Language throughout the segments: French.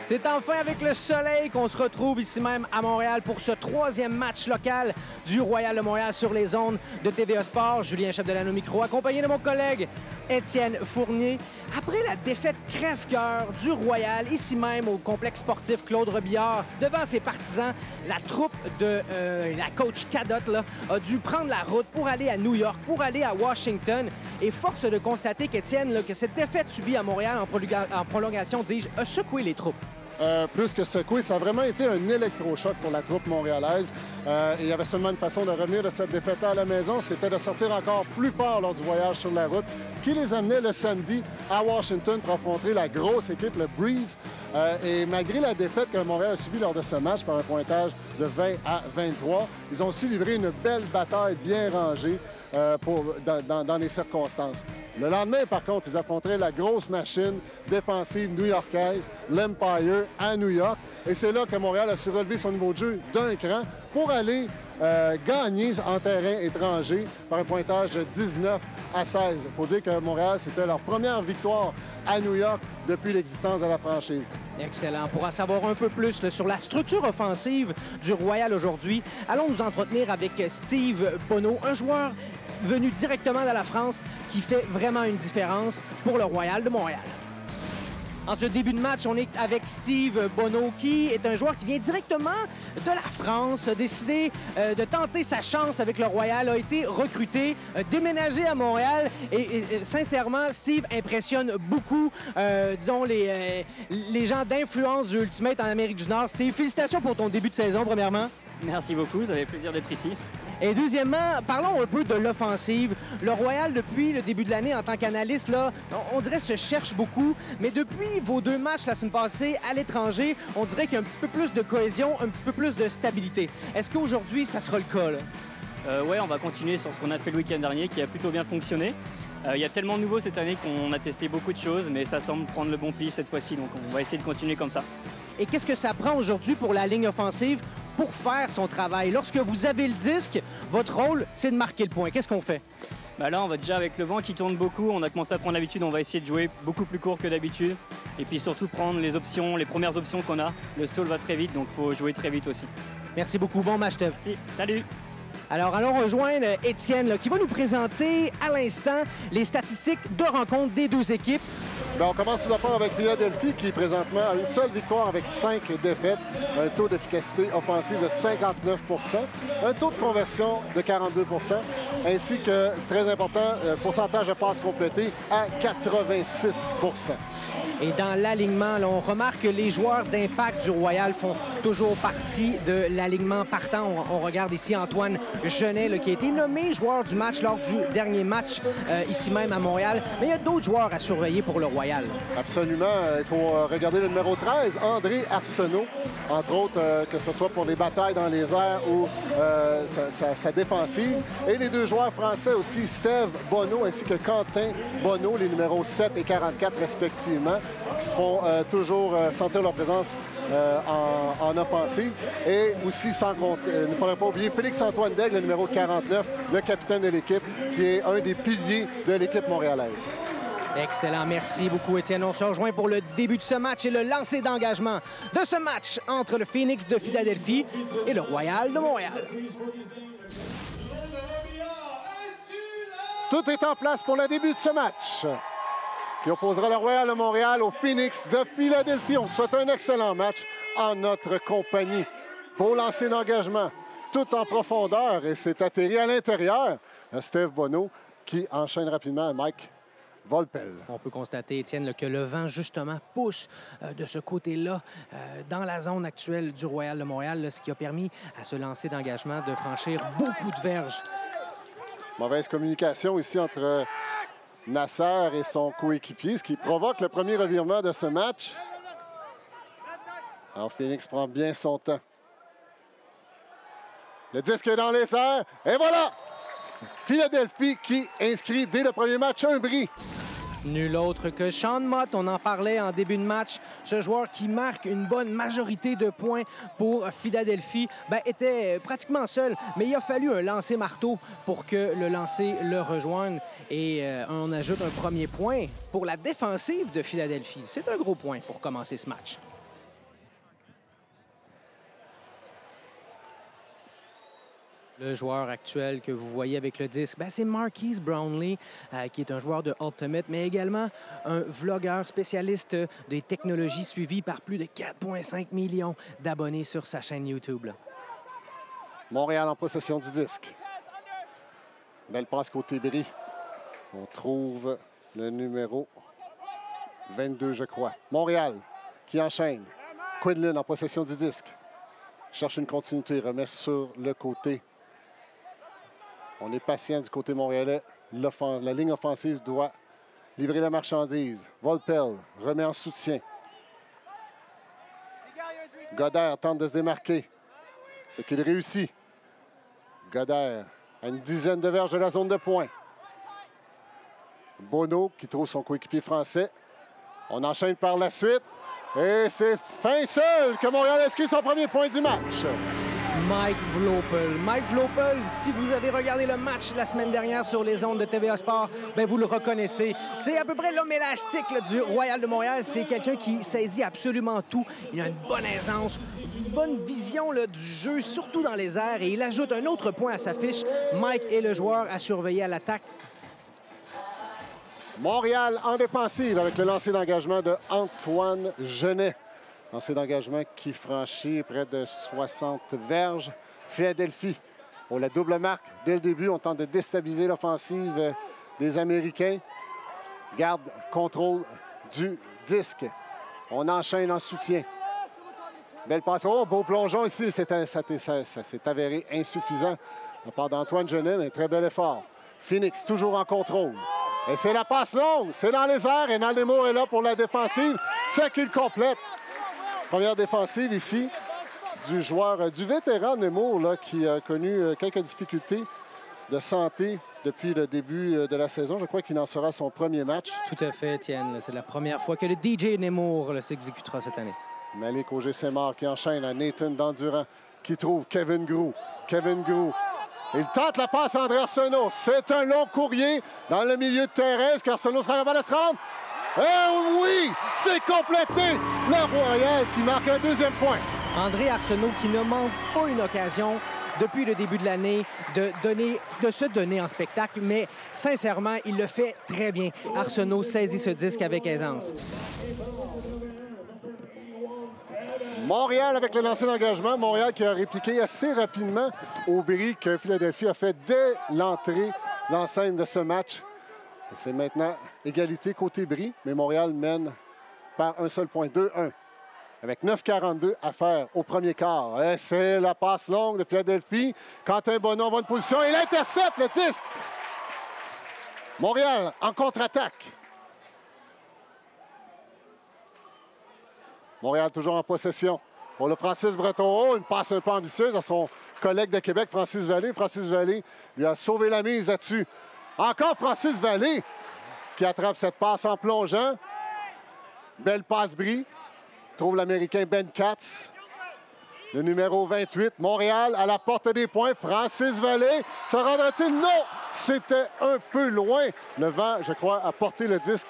C'est enfin avec le soleil qu'on se retrouve ici même à Montréal pour ce troisième match local du Royal de Montréal sur les ondes de TVA Sport. Julien Chapdelaine au micro, accompagné de mon collègue Étienne Fournier. Après la défaite crève-cœur du Royal, ici même au complexe sportif Claude Robillard, devant ses partisans, la troupe de la coach Cadotte là, a dû prendre la route pour aller à New York, pour aller à Washington. Et force de constater qu'Étienne, que cette défaite subie à Montréal en prolongation, dis-je, a secoué les troupes. Plus que secoué, ça a vraiment été un électrochoc pour la troupe montréalaise. Et il y avait seulement une façon de revenir de cette défaite à la maison, c'était de sortir encore plus fort lors du voyage sur la route qui les amenait le samedi à Washington pour affronter la grosse équipe, le Breeze. Et malgré la défaite que Montréal a subie lors de ce match par un pointage de 20 à 23, ils ont su livrer une belle bataille bien rangée dans les circonstances. Le lendemain, par contre, ils affronteraient la grosse machine défensive new-yorkaise, l'Empire, à New York. Et c'est là que Montréal a su relever son niveau de jeu d'un cran pour aller gagner en terrain étranger par un pointage de 19 à 16. Il faut dire que Montréal, c'était leur première victoire à New York depuis l'existence de la franchise. Excellent. Pour en savoir un peu plus sur la structure offensive du Royal aujourd'hui, allons nous entretenir avec Steve Bonneau, un joueur venu directement de la France qui fait vraiment une différence pour le Royal de Montréal. En ce début de match, on est avec Steve Bonneau, qui est un joueur qui vient directement de la France, a décidé de tenter sa chance avec le Royal, a été recruté, déménagé à Montréal et sincèrement, Steve impressionne beaucoup, disons, les gens d'influence du Ultimate en Amérique du Nord. Steve, félicitations pour ton début de saison, premièrement. Merci beaucoup, ça fait plaisir d'être ici. Et deuxièmement, parlons un peu de l'offensive. Le Royal, depuis le début de l'année, en tant qu'analyste, là, on dirait se cherche beaucoup. Mais depuis vos deux matchs la semaine passée à l'étranger, on dirait qu'il y a un petit peu plus de cohésion, un petit peu plus de stabilité. Est-ce qu'aujourd'hui, ça sera le cas, là? Ouais, on va continuer sur ce qu'on a fait le week-end dernier, qui a plutôt bien fonctionné. Il y a tellement de nouveaux cette année qu'on a testé beaucoup de choses, mais ça semble prendre le bon pli cette fois-ci, donc on va essayer de continuer comme ça. Et qu'est-ce que ça prend aujourd'hui pour la ligne offensive pour faire son travail? Lorsque vous avez le disque, votre rôle, c'est de marquer le point. Qu'est-ce qu'on fait? Là, on va déjà avec le vent qui tourne beaucoup. On a commencé à prendre l'habitude. On va essayer de jouer beaucoup plus court que d'habitude. Et puis surtout prendre les options, les premières options qu'on a. Le stall va très vite, donc il faut jouer très vite aussi. Merci beaucoup. Bon match, Tev. Si, salut! Alors, allons rejoindre Étienne, là, qui va nous présenter à l'instant les statistiques de rencontre des deux équipes. Bien, on commence tout d'abord avec Philadelphie qui présentement a une seule victoire avec 5 défaites, un taux d'efficacité offensive de 59 un taux de conversion de 42 ainsi que, très important, pourcentage de passes complétées à 86 Et dans l'alignement, on remarque que les joueurs d'impact du Royal font toujours partie de l'alignement partant. On regarde ici Antoine Genet, là, qui a été nommé joueur du match lors du dernier match ici même à Montréal. Mais il y a d'autres joueurs à surveiller pour le Royal. Absolument. Il faut regarder le numéro 13, André Arsenault, entre autres, que ce soit pour les batailles dans les airs ou sa défensive. Et les deux joueurs français aussi, Steve Bonneau ainsi que Quentin Bonneau, les numéros 7 et 44 respectivement, qui se font toujours sentir leur présence en offensive. Et aussi, il ne faudrait pas oublier Félix-Antoine Daigle, le numéro 49, le capitaine de l'équipe, qui est un des piliers de l'équipe montréalaise. Excellent. Merci beaucoup, Étienne. On se rejoint pour le début de ce match et le lancer d'engagement de ce match entre le Phoenix de Philadelphie et le Royal de Montréal. Tout est en place pour le début de ce match qui opposera le Royal de Montréal au Phoenix de Philadelphie. On souhaite un excellent match en notre compagnie. Beau lancer d'engagement, tout en profondeur, et c'est atterri à l'intérieur. Steve Bonneau qui enchaîne rapidement Mike Volpel. On peut constater, Étienne, que le vent, justement, pousse de ce côté-là, dans la zone actuelle du Royal de Montréal, là, ce qui a permis à ce lancer d'engagement de franchir beaucoup de verges. Mauvaise communication ici entre Nasser et son coéquipier, ce qui provoque le premier revirement de ce match. Alors, Phoenix prend bien son temps. Le disque est dans les airs, et voilà! Philadelphie qui inscrit dès le premier match un bris. Nul autre que Sean Mott, on en parlait en début de match. Ce joueur qui marque une bonne majorité de points pour Philadelphie était pratiquement seul, mais il a fallu un lancer marteau pour que le lancer le rejoigne. Et on ajoute un premier point pour la défensive de Philadelphie. C'est un gros point pour commencer ce match. Le joueur actuel que vous voyez avec le disque, c'est Marquise Brownlee, qui est un joueur de Ultimate, mais également un vlogueur spécialiste des technologies suivi par plus de 4,5 millions d'abonnés sur sa chaîne YouTube. Là. Montréal en possession du disque. Belle passe côté Brie. On trouve le numéro 22, je crois. Montréal qui enchaîne. Quinlan en possession du disque. Cherche une continuité, remet sur le côté. On est patient du côté montréalais. La ligne offensive doit livrer la marchandise. Volpel remet en soutien. Godert tente de se démarquer. Ce qu'il réussit. Godert à une dizaine de verges de la zone de pointe. Bono qui trouve son coéquipier français. On enchaîne par la suite. Et c'est fin seul que Montréal inscrit son premier point du match. Mike Vlopel. Mike Vlopel, si vous avez regardé le match la semaine dernière sur les ondes de TVA Sport, vous le reconnaissez. C'est à peu près l'homme élastique là, du Royal de Montréal. C'est quelqu'un qui saisit absolument tout. Il a une bonne aisance, une bonne vision là, du jeu, surtout dans les airs. Et il ajoute un autre point à sa fiche. Mike est le joueur à surveiller à l'attaque. Montréal en défensive avec le lancer d'engagement de Antoine Genet. Lancer d'engagement qui franchit près de 60 verges. Philadelphie, on la double marque dès le début. On tente de déstabiliser l'offensive des Américains. Garde contrôle du disque. On enchaîne en soutien. Belle passe. Oh, beau plongeon ici. Ça s'est avéré insuffisant de la part d'Antoine Genet, mais très bel effort. Phoenix toujours en contrôle. Et c'est la passe longue. C'est dans les airs. Et Naldemore est là pour la défensive. Ce qu'il complète. Première défensive ici du vétéran Nemours là, qui a connu quelques difficultés de santé depuis le début de la saison. Je crois qu'il en sera son premier match. Tout à fait, Étienne. C'est la première fois que le DJ Nemours s'exécutera cette année. Malik Auger-Sémard qui enchaîne à Nathan Dandurand qui trouve Kevin Grou. Kevin Grou. Il tente la passe à André Arsenault. C'est un long courrier dans le milieu de terrain. Est-ce qu'Arsenault sera capable de se rendre? Eh oui! C'est complété! Le Royal qui marque un deuxième point. André Arsenault qui ne manque pas une occasion depuis le début de l'année de se donner en spectacle, mais sincèrement, il le fait très bien. Arsenault saisit ce disque avec aisance. Montréal avec le lancer d'engagement. Montréal qui a répliqué assez rapidement au bris que Philadelphie a fait dès l'entrée dans scène de ce match. C'est maintenant égalité côté bris, mais Montréal mène par un seul point, 2-1. Avec 9,42 à faire au premier quart. Et c'est la passe longue de Philadelphie. Quentin Bono en bonne position. Il intercepte le disque. Montréal en contre-attaque. Montréal toujours en possession. Pour le Francis Breton. Oh, une passe un peu ambitieuse à son collègue de Québec, Francis Vallée. Francis Vallée lui a sauvé la mise là-dessus. Encore Francis Vallée qui attrape cette passe en plongeant. Belle passe bris. Trouve l'Américain Ben Katz. Le numéro 28. Montréal à la portée des points. Francis Vallée. Se rendra-t-il? Non! C'était un peu loin. Le vent, je crois, a porté le disque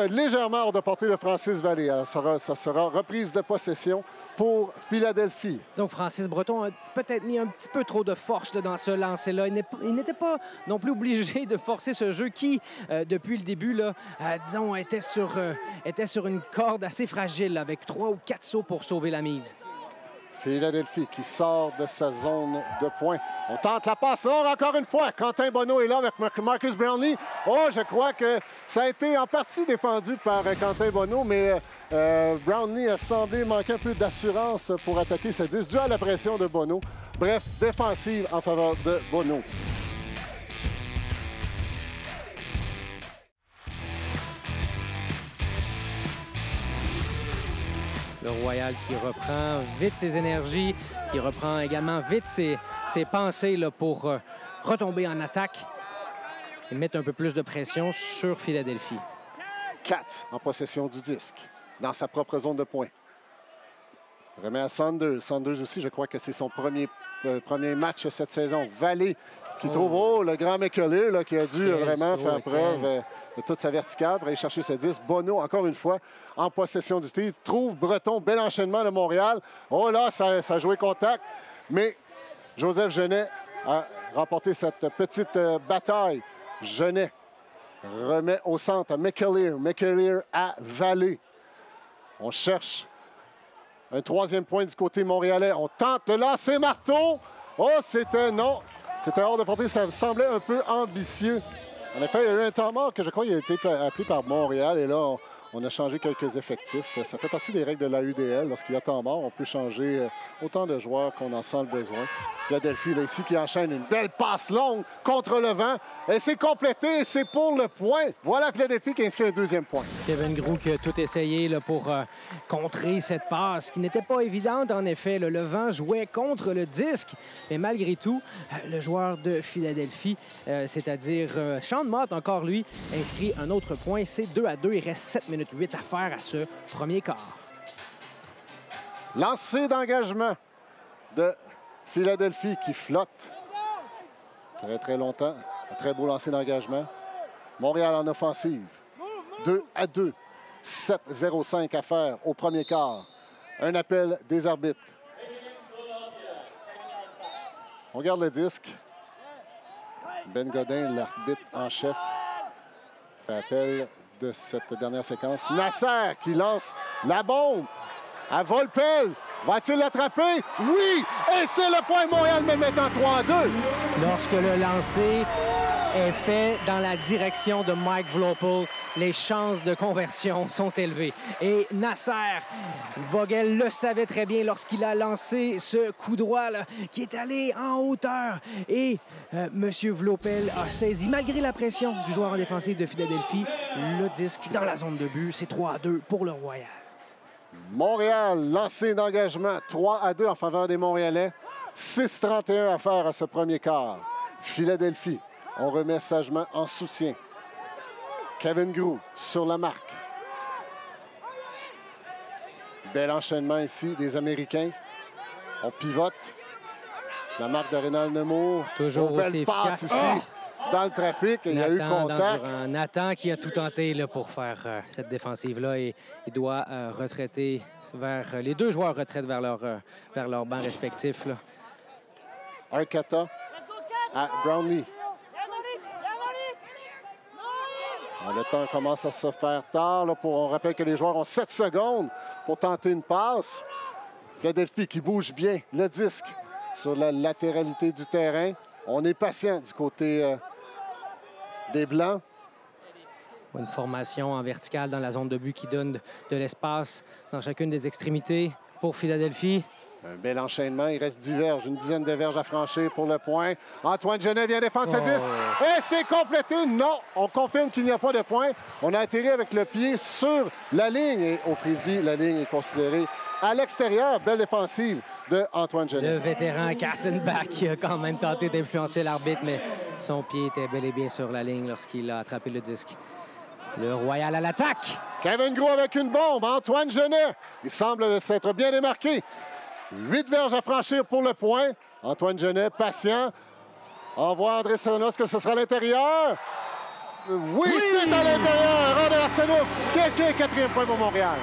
légèrement hors de portée de Francis Vallée. Ça sera reprise de possession pour Philadelphie. Donc, Francis Breton a peut-être mis un petit peu trop de force dans ce lancer-là. Il n'était pas non plus obligé de forcer ce jeu qui, depuis le début, là, disons, était sur une corde assez fragile, là, avec 3 ou 4 sauts pour sauver la mise. Philadelphie qui sort de sa zone de points. On tente la passe longue encore une fois. Quentin Bono est là avec Marcus Brownlee. Oh, je crois que ça a été en partie défendu par Quentin Bono, mais Brownlee a semblé manquer un peu d'assurance pour attaquer ce disque dû à la pression de Bono. Bref, défensive en faveur de Bono. Le Royal qui reprend vite ses énergies, qui reprend également vite ses pensées là, pour retomber en attaque et mettre un peu plus de pression sur Philadelphie. Katz en possession du disque, dans sa propre zone de points. Remet à Saunders. Saunders aussi, je crois que c'est son premier match cette saison. Vallée qui trouve le grand McCulley là, qui a dû vraiment faire preuve de toute sa verticale pour aller chercher ce disque. Bono, encore une fois, en possession du tir. Trouve Breton, bel enchaînement de Montréal. Oh là, ça a joué contact. Mais Joseph Genet à remporter cette petite bataille. Genet remet au centre à McAleer. McAleer à Vallée. On cherche un troisième point du côté montréalais. On tente le lancer marteau. Oh, c'était non. C'était hors de portée. Ça semblait un peu ambitieux. En effet, il y a eu un temps mort que je crois qu'il a été appelé par Montréal. Et là, on a changé quelques effectifs. Ça fait partie des règles de la UDL. Lorsqu'il y a temps mort, on peut changer autant de joueurs qu'on en sent le besoin. Philadelphie, là, ici, qui enchaîne une belle passe longue contre le vent. Et c'est complété, c'est pour le point. Voilà Philadelphie qui inscrit un deuxième point. Kevin Groux qui a tout essayé là, pour contrer cette passe, qui n'était pas évidente, en effet. Le vent jouait contre le disque. Mais malgré tout, le joueur de Philadelphie, c'est-à-dire Sean Mott, encore lui, inscrit un autre point. C'est 2-2. Il reste 7 minutes 8 à faire à ce premier quart. Lancé d'engagement de Philadelphie qui flotte très, très longtemps. Un très beau lancer d'engagement. Montréal en offensive. 2-2. 7-0-5 à faire au premier quart. Un appel des arbitres. On regarde le disque. Ben Godin, l'arbitre en chef, fait appel de cette dernière séquence. Nasser qui lance la bombe à Volpel. Va-t-il l'attraper? Oui! Et c'est le point. Montréal me met en 3-2. Lorsque le lancer est fait dans la direction de Mike Vlopel, les chances de conversion sont élevées. Et Nasser, Vogel le savait très bien lorsqu'il a lancé ce coup droit là, qui est allé en hauteur. Et M. Vlopel a saisi, malgré la pression du joueur en défensive de Philadelphie, le disque dans la zone de but. C'est 3-2 pour le Royal. Montréal, lancé d'engagement 3-2 en faveur des Montréalais. 6-31 à faire à ce premier quart. Philadelphie, on remet sagement en soutien. Kevin Groux sur la marque. Bel enchaînement ici des Américains. On pivote. La marque de Rénal Nemours. Toujours aussi efficace ici. Dans le trafic, il y a eu contact. Nathan qui a tout tenté là, pour faire cette défensive-là et il doit retraiter vers... les deux joueurs retraitent vers leur banc respectif. Là. Arcata à Brownlee. Le temps commence à se faire tard. Là, on rappelle que les joueurs ont 7 secondes pour tenter une passe. Philadelphie qui bouge bien le disque sur la latéralité du terrain. On est patient du côté des Blancs. Une formation en verticale dans la zone de but qui donne de l'espace dans chacune des extrémités pour Philadelphie. Un bel enchaînement. Il reste 10 verges, une dizaine de verges à franchir pour le point. Antoine Genet vient défendre ce disque. Et c'est complété. Non, on confirme qu'il n'y a pas de point. On a atterri avec le pied sur la ligne. Et au frisbee, la ligne est considérée à l'extérieur. Belle défensive de Antoine Genet. Le vétéran Katzenbach qui a quand même tenté d'influencer l'arbitre, mais son pied était bel et bien sur la ligne lorsqu'il a attrapé le disque. Le Royal à l'attaque. Kevin Groux avec une bombe. Antoine Genet. Il semble s'être bien démarqué. 8 verges à franchir pour le point. Antoine Genet, patient. Envoie André Sanos que ce sera à l'intérieur. Oui, c'est à l'intérieur. André Arsenault. Qu'est-ce qu'il y a, 4e point pour Montréal?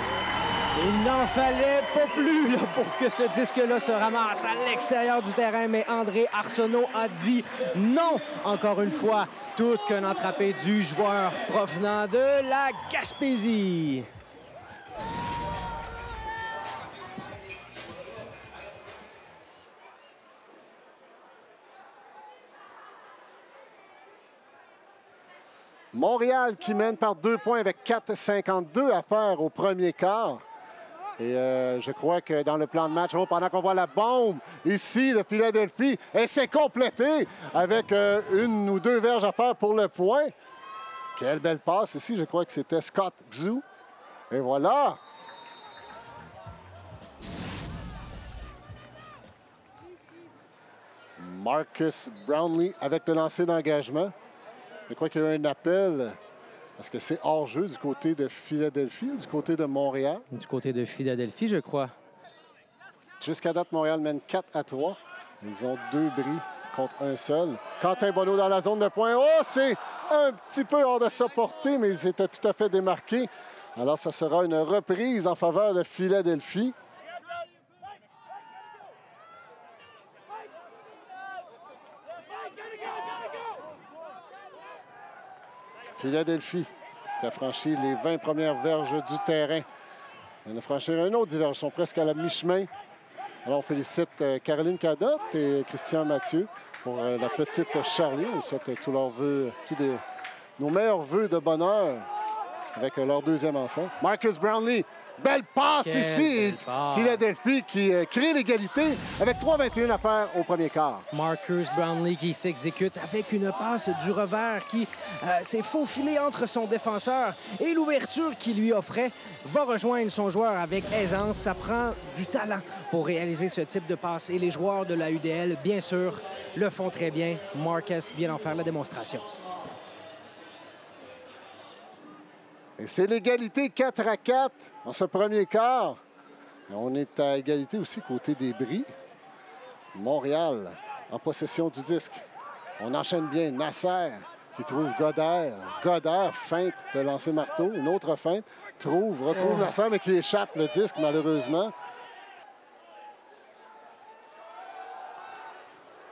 Il n'en fallait pas plus là, pour que ce disque-là se ramasse à l'extérieur du terrain, mais André Arsenault a dit non, encore une fois, tout qu'un attrapé du joueur provenant de la Gaspésie. Montréal qui mène par 2 points avec 4,52 à faire au premier quart. Et je crois que dans le plan de match, pendant qu'on voit la bombe ici de Philadelphie, et c'est complété avec 1 ou 2 verges à faire pour le point. Quelle belle passe ici. Je crois que c'était Scott Xu. Et voilà. Marcus Brownlee avec le lancer d'engagement. Je crois qu'il y a eu un appel. Est-ce que c'est hors-jeu du côté de Philadelphie ou du côté de Montréal? Du côté de Philadelphie, je crois. Jusqu'à date, Montréal mène 4-3. Ils ont 2 bris contre un seul. Quentin Bonneau dans la zone de pointe. Oh, c'est un petit peu hors de sa portée, mais ils étaient tout à fait démarqués. Alors, ça sera une reprise en faveur de Philadelphie. Philadelphie qui a franchi les 20 premières verges du terrain. On vient de franchir une autre diverge. Ils sont presque à la mi-chemin. Alors, on félicite Caroline Cadotte et Christian Mathieu pour la petite Charlie. On souhaite tous leurs vœux, nos meilleurs vœux de bonheur avec leur deuxième enfant. Marcus Brownlee, belle passe ici. Belle passe. Philadelphie qui crée l'égalité avec 3,21 à faire au premier quart. Marcus Brownlee qui s'exécute avec une passe du revers qui s'est faufilé entre son défenseur et l'ouverture qu'il lui offrait va rejoindre son joueur avec aisance. Ça prend du talent pour réaliser ce type de passe et les joueurs de la UDL, bien sûr, le font très bien. Marcus vient en faire la démonstration. Et c'est l'égalité 4-4 en ce premier quart. Et on est à égalité aussi côté des Bris. Montréal en possession du disque. On enchaîne bien Nasser qui trouve Godert. Godert feinte de lancer marteau. Une autre feinte. Retrouve Nasser, mais qui échappe le disque malheureusement.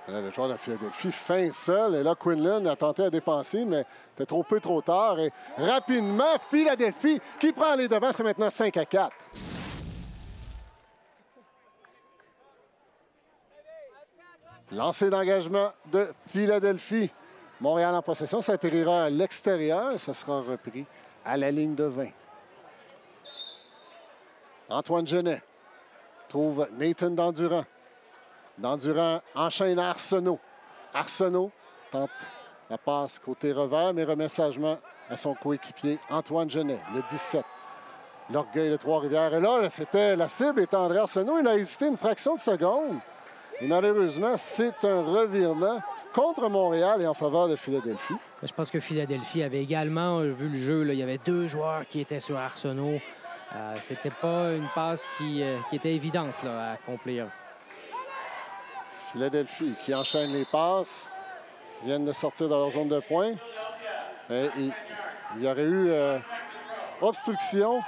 Là, le joueur de Philadelphie feint seul. Et là, Quinlan a tenté à défoncer, mais c'était trop peu, trop tard. Et rapidement, Philadelphie qui prend les devants. C'est maintenant 5-4. Lancé d'engagement de Philadelphie. Montréal en possession. Ça atterrira à l'extérieur. Ça sera repris à la ligne de 20. Antoine Genet trouve Nathan Dandurand. Dandurand enchaîne à Arsenault. Arsenault tente la passe côté revers, mais remet sagement à son coéquipier Antoine Genet, le 17. L'Orgueil de Trois-Rivières. Et là, c'était la cible était André Arsenault. Il a hésité une fraction de seconde. Et malheureusement, c'est un revirement contre Montréal et en faveur de Philadelphie. Je pense que Philadelphie avait également vu le jeu. Là. Il y avait deux joueurs qui étaient sur Arsenault. C'était pas une passe qui était évidente là, à accomplir. Philadelphie qui enchaîne les passes. Ils viennent de sortir de leur zone de poing. Et il y aurait eu obstruction.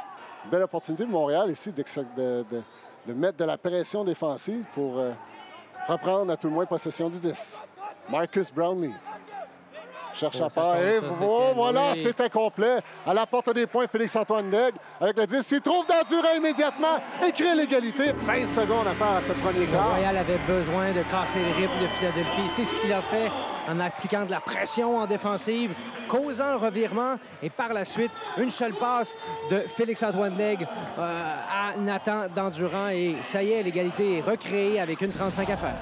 Belle opportunité de Montréal ici de mettre de la pression défensive pour reprendre à tout le moins possession du 10. Marcus Brownlee cherche à part. Et voilà, oui. C'était complet. À la porte des points, Félix-Antoine Daigle avec le 10. Il trouve Dandurand immédiatement et crée l'égalité. 20 secondes à faire à ce premier quart. Montréal avait besoin de casser le rythme de Philadelphie. C'est ce qu'il a fait en appliquant de la pression en défensive, causant le revirement. Et par la suite, une seule passe de Félix-Antoine Daigle à Nathan Dandurand. Et ça y est, l'égalité est recréée avec une 35 à faire.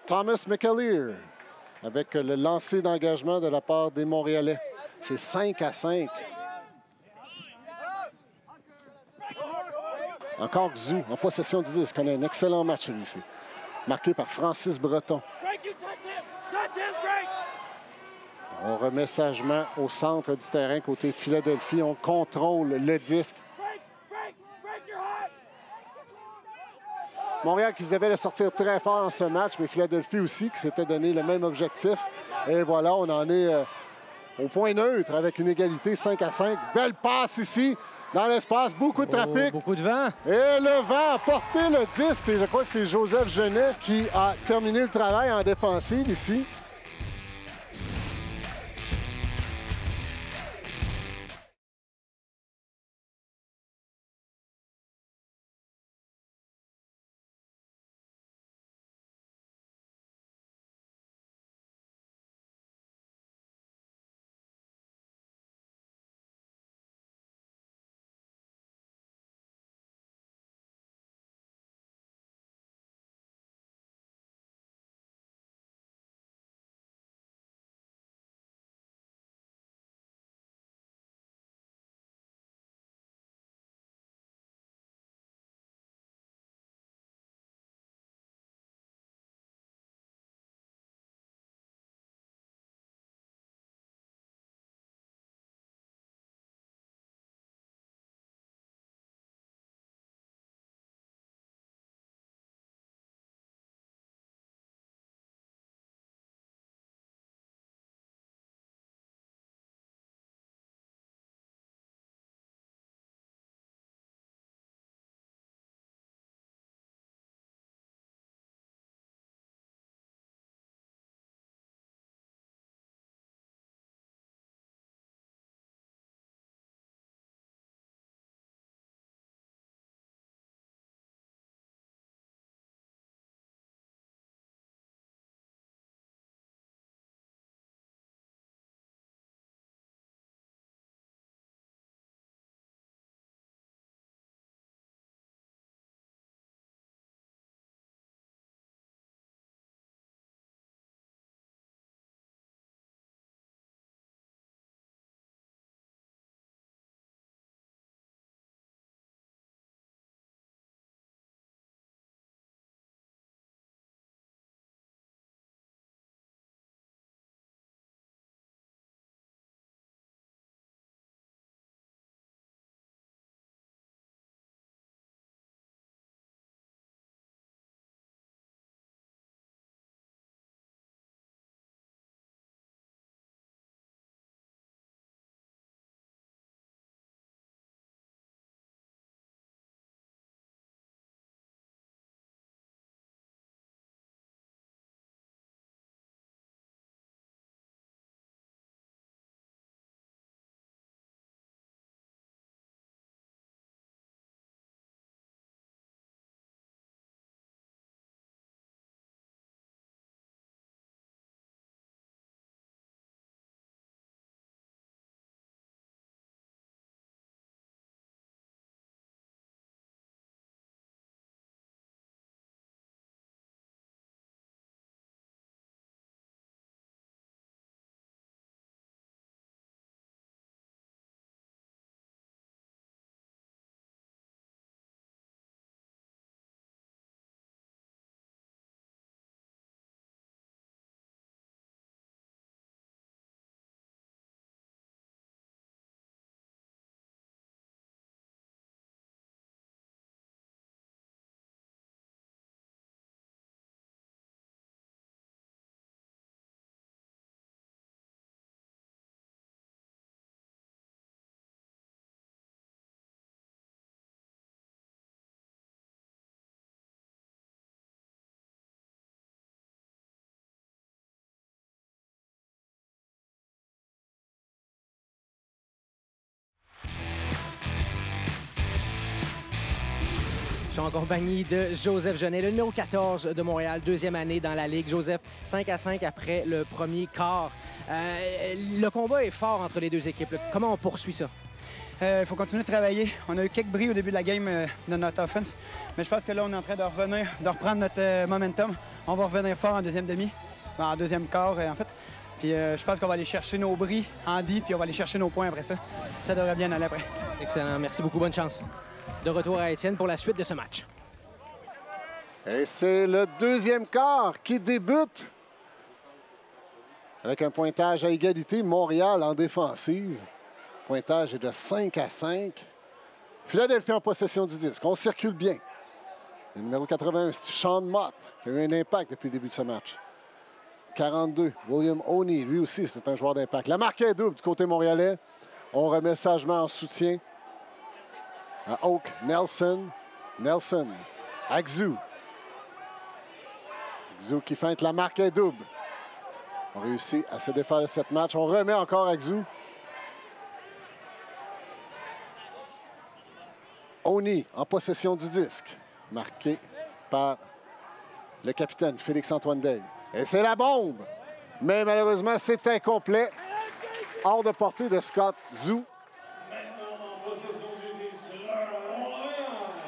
Thomas McAleer avec le lancer d'engagement de la part des Montréalais. C'est 5-5. Encore Xu en possession du disque. On a un excellent match celui-ci. Marqué par Francis Breton. On remet sagement au centre du terrain côté Philadelphie. On contrôle le disque. Montréal qui se devait le sortir très fort dans ce match, mais Philadelphie aussi qui s'était donné le même objectif. Et voilà, on en est au point neutre avec une égalité 5-5. Belle passe ici dans l'espace, beaucoup de trafic. Beaucoup de vent. Et le vent a porté le disque. Et je crois que c'est Joseph Genet qui a terminé le travail en défensive ici. sont en compagnie de Joseph Genet, le numéro 14 de Montréal, deuxième année dans la Ligue. Joseph, 5-5 après le premier quart. Le combat est fort entre les deux équipes. Comment on poursuit ça? Il faut continuer de travailler. On a eu quelques bris au début de la game de notre offense, mais je pense que là, on est en train de revenir, de reprendre notre momentum. On va revenir fort en deuxième demi, en deuxième quart, en fait. Puis je pense qu'on va aller chercher nos bris en D, puis on va aller chercher nos points après ça. Ça devrait bien aller après. Excellent. Merci beaucoup. Bonne chance. De retour à Étienne pour la suite de ce match. Et c'est le deuxième quart qui débute avec un pointage à égalité. Montréal en défensive. Le pointage est de 5-5. Philadelphie en possession du disque. On circule bien. Le numéro 81, c'est Sean Mott, qui a eu un impact depuis le début de ce match. 42, William Oney, lui aussi, c'est un joueur d'impact. La marque est double du côté montréalais. On remet sagement en soutien à Oak, Nelson, Axu. Axu qui feinte, la marque est double. On réussit à se défaire de cette match. On remet encore Axu. Oney en possession du disque, marqué par le capitaine Félix-Antoine Daigle. Et c'est la bombe! Mais malheureusement, c'est incomplet. Hors de portée de Scott Zou.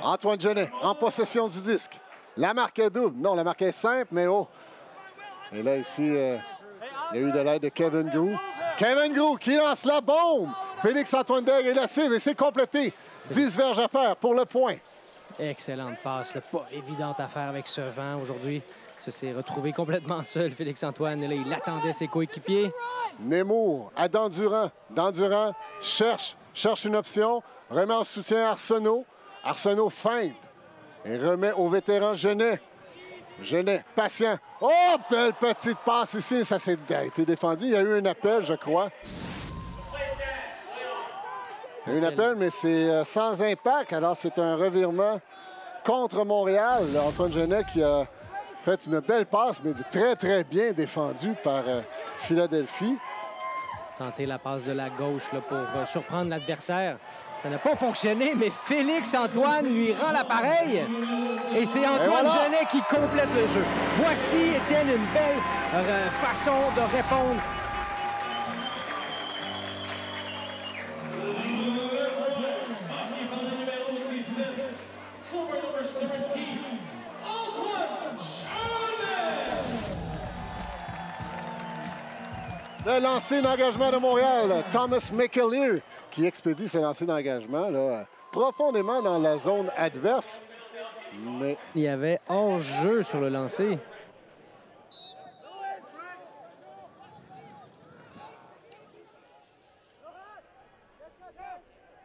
Antoine Genet en possession du disque. La marque est double. Non, la marque est simple, mais oh! Et là, ici, il y a eu de l'aide de Kevin Grou. Kevin Grou qui lance la bombe! Félix-Antoine Daigle est la cible et c'est complété. 10 verges à faire pour le point. Excellente passe. Pas évidente à faire avec ce vent aujourd'hui. Ça s'est retrouvé complètement seul, Félix-Antoine. Là, il attendait ses coéquipiers. Nemours à Dandurand. Dandurand cherche une option. Remet en soutien Arsenault. Arsenault feinte et remet au vétéran Genet. Genet, patient. Oh, belle petite passe ici. Ça a été défendu. Il y a eu un appel, je crois. Il y a eu un appel, mais c'est sans impact. Alors, c'est un revirement contre Montréal. Antoine Genet qui a fait une belle passe, mais très, très bien défendue par Philadelphie. Tenter la passe de la gauche là, pour surprendre l'adversaire. Ça n'a pas fonctionné, mais Félix-Antoine lui rend l'appareil. Et c'est Antoine Genet qui complète le jeu. Voici, Étienne, une belle façon de répondre. Le lancer d'engagement de Montréal, Thomas McAleer, qui expédie ce lancer d'engagement profondément dans la zone adverse. Mais il y avait hors-jeu sur le lancer.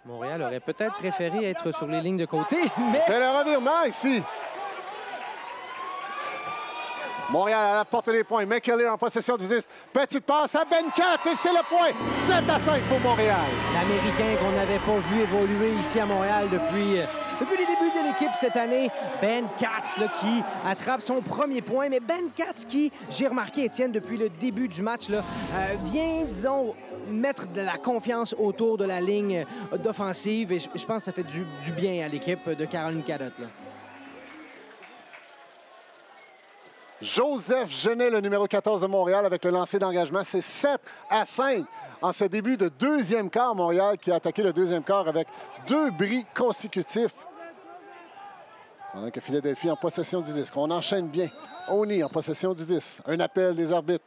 Montréal aurait peut-être préféré être sur les lignes de côté, mais... C'est le revirement ici. Montréal à la portée des points. McAleer en possession du 10. Petite passe à Ben Katz et c'est le point. 7-5 pour Montréal. L'Américain qu'on n'avait pas vu évoluer ici à Montréal depuis les débuts de l'équipe cette année. Ben Katz là, qui attrape son premier point. Mais Ben Katz qui, j'ai remarqué, Étienne, depuis le début du match, là, vient, disons, mettre de la confiance autour de la ligne d'offensive. Et je pense que ça fait du bien à l'équipe de Caroline Cadotte. Là. Joseph Genet, le numéro 14 de Montréal, avec le lancer d'engagement. C'est 7-5 en ce début de deuxième quart. Montréal qui a attaqué le deuxième quart avec 2 bris consécutifs. Pendant que Philadelphie en possession du disque. On enchaîne bien. Oney en possession du disque. Un appel des arbitres.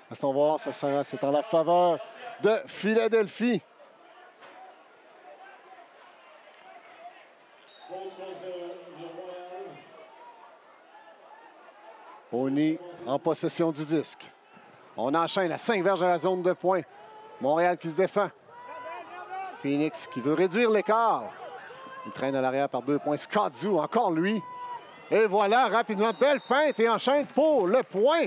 Restons voir, c'est en la faveur de Philadelphie. Oney en possession du disque. On enchaîne à 5 verges à la zone de points. Montréal qui se défend. Phoenix qui veut réduire l'écart. Il traîne à l'arrière par 2 points. Scott Zou, encore lui. Et voilà, rapidement, belle feinte et enchaîne pour le point.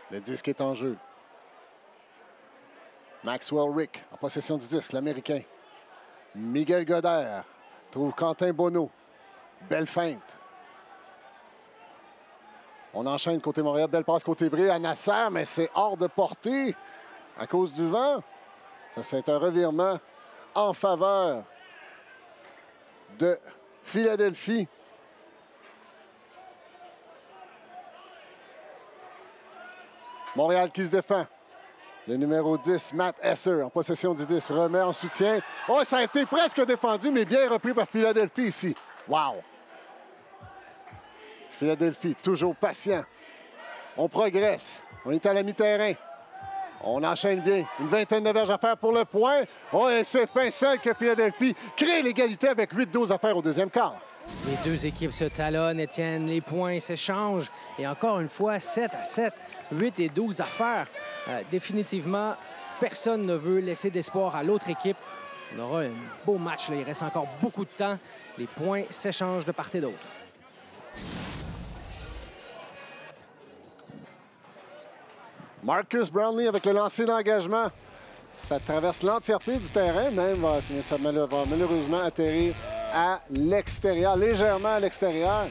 Le disque est en jeu. Maxwell Rick en possession du disque, l'Américain. Miguel Godert trouve Quentin Bonneau. Belle feinte. On enchaîne côté Montréal. Belle passe côté Bré à Nasser, mais c'est hors de portée à cause du vent. Ça, c'est un revirement en faveur de Philadelphie. Montréal qui se défend. Le numéro 10, Matt Esser, en possession du 10, remet en soutien. Oh, ça a été presque défendu, mais bien repris par Philadelphie ici. Wow! Philadelphie, toujours patient. On progresse. On est à la mi-terrain. On enchaîne bien. Une vingtaine de verges à faire pour le point. Oh, et c'est fin seul que Philadelphie crée l'égalité avec 8-12 à faire au deuxième quart. Les deux équipes se talonnent, Étienne. Les points s'échangent. Et encore une fois, 7-7, 8 et 12 à faire. Définitivement, personne ne veut laisser d'espoir à l'autre équipe. On aura un beau match. Là. Il reste encore beaucoup de temps. Les points s'échangent de part et d'autre. Marcus Brownlee avec le lancer d'engagement. Ça traverse l'entièreté du terrain, même, mais ça va malheureusement atterrir à l'extérieur, légèrement à l'extérieur.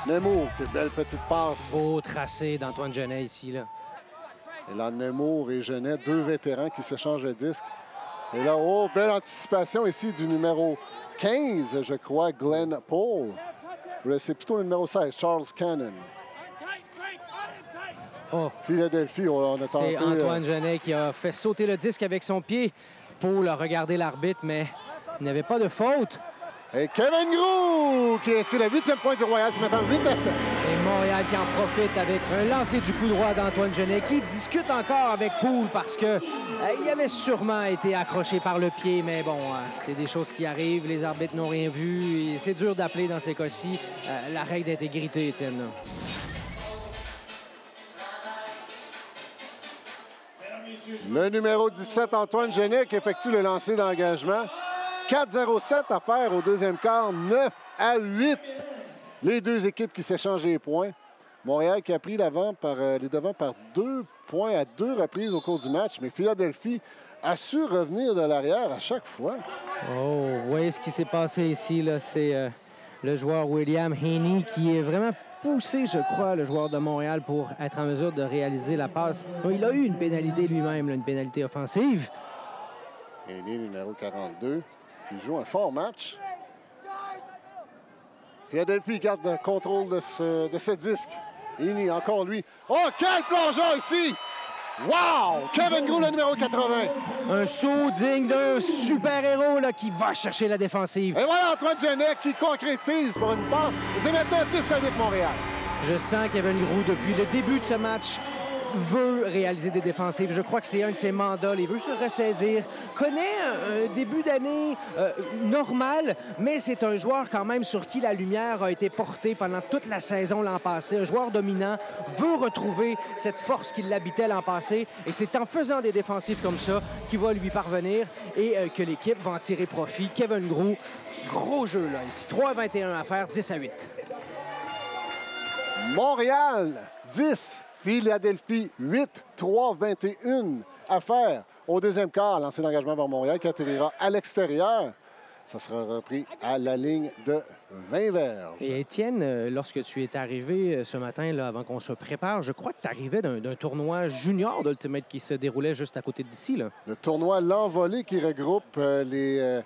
Nemours, quelle belle petite passe. Beau tracé d'Antoine Genet ici. Là. Et là, Nemours et Genet, deux vétérans qui s'échangent le disque. Et là, oh, belle anticipation ici du numéro 15, je crois, Glenn Paul. C'est plutôt le numéro 16, Charles Cannon. Oh. Philadelphie, on a tenté... C'est Antoine Genet qui a fait sauter le disque avec son pied. Paul a regardé l'arbitre, mais il n'y avait pas de faute. Et Kevin Groux qui inscrit le 8e point du Royal, c'est maintenant 8-7. Et Montréal qui en profite avec un lancer du coup droit d'Antoine Genet qui discute encore avec Poole parce que il avait sûrement été accroché par le pied, mais bon, c'est des choses qui arrivent, les arbitres n'ont rien vu et c'est dur d'appeler dans ces cas-ci la règle d'intégrité, Étienne. Là. Le numéro 17, Antoine Genet, qui effectue le lancer d'engagement. 4-0-7 à faire au deuxième quart, 9-8. Les deux équipes qui s'échangent les points. Montréal qui a pris les devants par 2 points à 2 reprises au cours du match, mais Philadelphie a su revenir de l'arrière à chaque fois. Oh, vous voyez ce qui s'est passé ici, là, c'est le joueur William Haney qui est vraiment poussé, je crois, le joueur de Montréal pour être en mesure de réaliser la passe. Il a eu une pénalité lui-même, une pénalité offensive. Haney, numéro 42. Il joue un fort match. Philadelphie garde le contrôle de ce disque. Haney, encore lui. Oh, quel plongeon ici! Wow! Kevin Groux, le numéro 80. Un saut digne d'un super-héros là, qui va chercher la défensive. Et voilà Antoine Genet qui concrétise pour une passe. C'est maintenant 10-8 Montréal. Je sens Kevin Groux, depuis le début de ce match, veut réaliser des défensives. Je crois que c'est un de ses mandats. Il veut se ressaisir. Connaît un début d'année normal, mais c'est un joueur quand même sur qui la lumière a été portée pendant toute la saison l'an passé. Un joueur dominant veut retrouver cette force qui l'habitait l'an passé. Et c'est en faisant des défensives comme ça qu'il va lui parvenir et que l'équipe va en tirer profit. Kevin Groux, gros jeu là ici. 3-21 à faire, 10-8. Montréal, 10. Philadelphie, 8, 3, 21 à faire au deuxième quart. Lancé d'engagement vers Montréal qui atterrira à l'extérieur. Ça sera repris à la ligne de 20 verges. Et Étienne, lorsque tu es arrivé ce matin, là, avant qu'on se prépare, je crois que tu arrivais d'un tournoi junior d'Ultimate qui se déroulait juste à côté d'ici. Là. Le tournoi L'Envolée qui regroupe les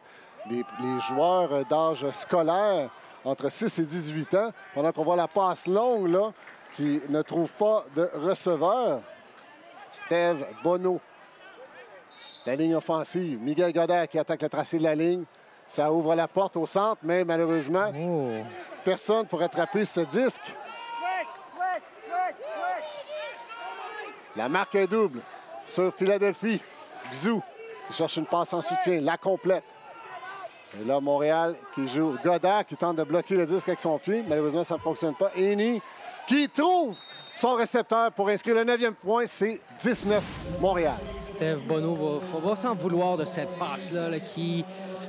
joueurs d'âge scolaire entre 6 et 18 ans. Pendant qu'on voit la passe longue, là, qui ne trouve pas de receveur. Steve Bonneau. La ligne offensive. Miguel Godard qui attaque le tracé de la ligne. Ça ouvre la porte au centre, mais malheureusement, personne pour attraper ce disque. La marque est double sur Philadelphie. Xu qui cherche une passe en soutien. La complète. Et là, Montréal qui joue. Godard qui tente de bloquer le disque avec son pied. Malheureusement, ça ne fonctionne pas. Haney qui trouve son récepteur pour inscrire le 9e point. C'est 19 Montréal. Steve Bonneau va s'en vouloir de cette passe-là là, qui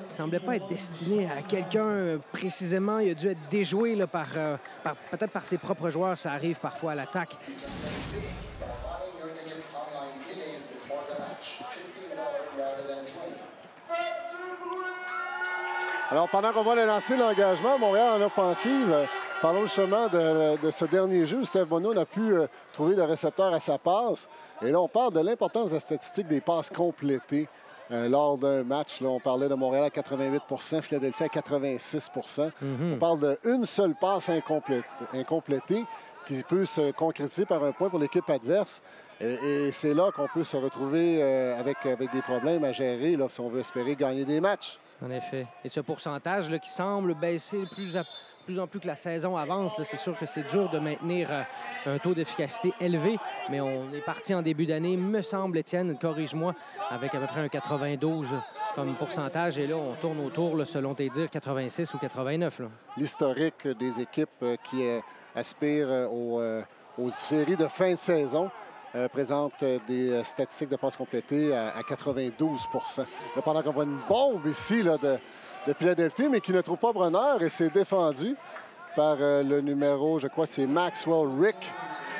ne semblait pas être destinée à quelqu'un précisément. Il a dû être déjoué là, peut-être par ses propres joueurs. Ça arrive parfois à l'attaque. Alors, pendant qu'on va aller lancer l'engagement, Montréal en offensive, parlons justement de ce dernier jeu. Steve Bonneau n'a pu trouver le récepteur à sa passe. Et là, on parle de l'importance de la statistique des passes complétées lors d'un match. Là, on parlait de Montréal à 88 % Philadelphie à 86 %. On parle d'une seule passe incomplétée qui peut se concrétiser par un point pour l'équipe adverse. Et c'est là qu'on peut se retrouver avec des problèmes à gérer là, si on veut espérer gagner des matchs. En effet. Et ce pourcentage là, qui semble baisser de plus en plus que la saison avance, c'est sûr que c'est dur de maintenir un taux d'efficacité élevé, mais on est parti en début d'année, me semble, Étienne, corrige-moi, avec à peu près un 92 comme pourcentage. Et là, on tourne autour, là, selon tes dires, 86 ou 89. L'historique des équipes qui aspirent aux séries de fin de saison présente des statistiques de passes complétées à 92 %. Là, pendant qu'on voit une bombe ici là, de Philadelphie, mais qui ne trouve pas Brenner et c'est défendu par le numéro, je crois, c'est Maxwell Rick,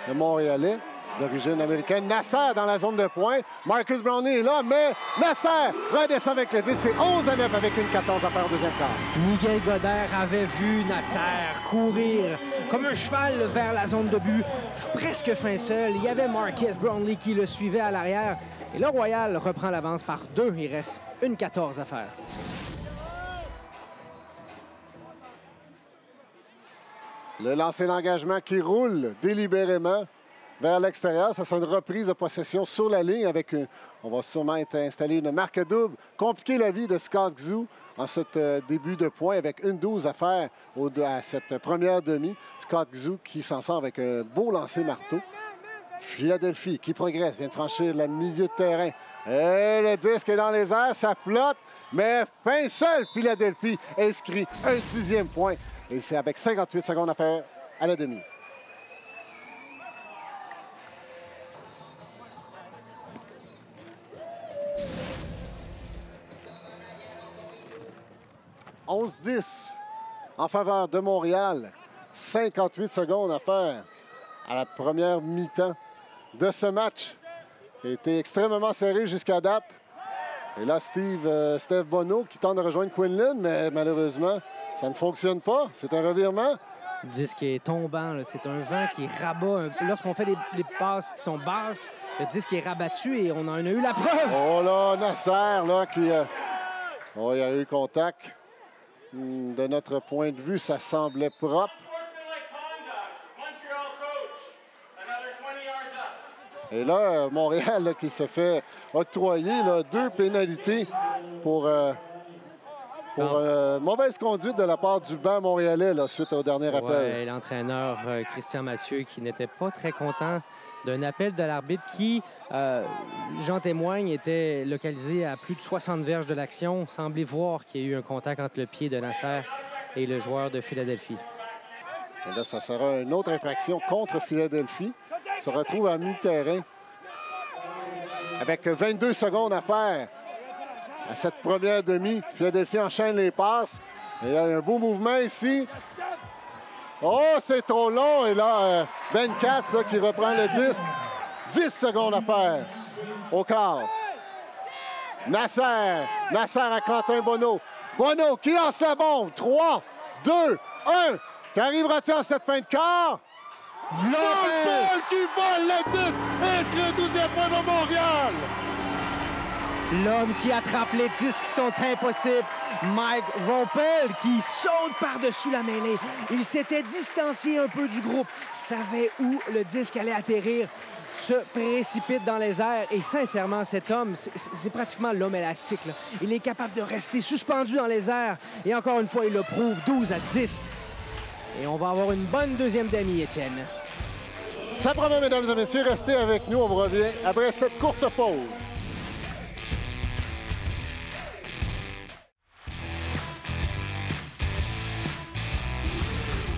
le Montréalais, d'origine américaine. Nasser dans la zone de pointe. Marcus Browning est là, mais Nasser redescend avec le 10. C'est 11 à 9 avec une 14 à faire au deuxième quart. Miguel Godert avait vu Nasser courir comme un cheval vers la zone de but, presque fin seul. Il y avait Marcus Brownlee qui le suivait à l'arrière. Et le Royal reprend l'avance par 2. Il reste une 14 à faire. Le lancer d'engagement qui roule délibérément vers l'extérieur. Ça, c'est une reprise de possession sur la ligne avec on va sûrement être installé une marque double. Compliquer la vie de Scott Gzou en ce début de point avec une 12 à faire à cette première demi. Scott Gzou qui s'en sort avec un beau lancer marteau. Philadelphie qui progresse, vient de franchir le milieu de terrain. Et le disque est dans les airs, ça flotte, mais fin seul, Philadelphie inscrit un 10e point. Et c'est avec 58 secondes à faire à la demi. « 11-10 en faveur de Montréal. 58 secondes à faire à la première mi-temps de ce match qui a été extrêmement serré jusqu'à date. Et là, Steve Bonneau qui tente de rejoindre Quinlan, mais malheureusement, ça ne fonctionne pas. C'est un revirement. Le disque est tombant. C'est un vent qui rabat. Lorsqu'on fait des passes qui sont basses, le disque est rabattu et on en a eu la preuve. Oh là, Nasser, là, qui... Oh, il y a eu contact. De notre point de vue, ça semblait propre. Et là, Montréal là, qui se fait octroyer là, 2 pénalités pour mauvaise conduite de la part du banc montréalais là, suite au dernier appel. L'entraîneur Christian Mathieu qui n'était pas très content d'un appel de l'arbitre qui, j'en témoigne, était localisé à plus de 60 verges de l'action. Semblait voir qu'il y a eu un contact entre le pied de Nasser et le joueur de Philadelphie. Et là, ça sera une autre infraction contre Philadelphie. Il se retrouve à mi-terrain avec 22 secondes à faire à cette première demi. Philadelphie enchaîne les passes. Et il y a un beau mouvement ici. Oh, c'est trop long. Et là, Ben Katz là, qui reprend le disque. 10 secondes à faire au quart. Nasser à Quentin Bonneau. Bonneau qui lance la bombe. 3, 2, 1. Qu'arrivera-t-il en cette fin de quart? Paul qui vole le disque. Inscrit un 12e point pour Montréal. L'homme qui attrape les disques qui sont impossibles. Mike Vaupel qui saute par-dessus la mêlée. Il s'était distancié un peu du groupe, savait où le disque allait atterrir, se précipite dans les airs. Et sincèrement, cet homme, c'est pratiquement l'homme élastique, là. Il est capable de rester suspendu dans les airs. Et encore une fois, il le prouve, 12-10. Et on va avoir une bonne deuxième demi, Étienne. Ça promet, mesdames et messieurs, restez avec nous. On vous revient après cette courte pause.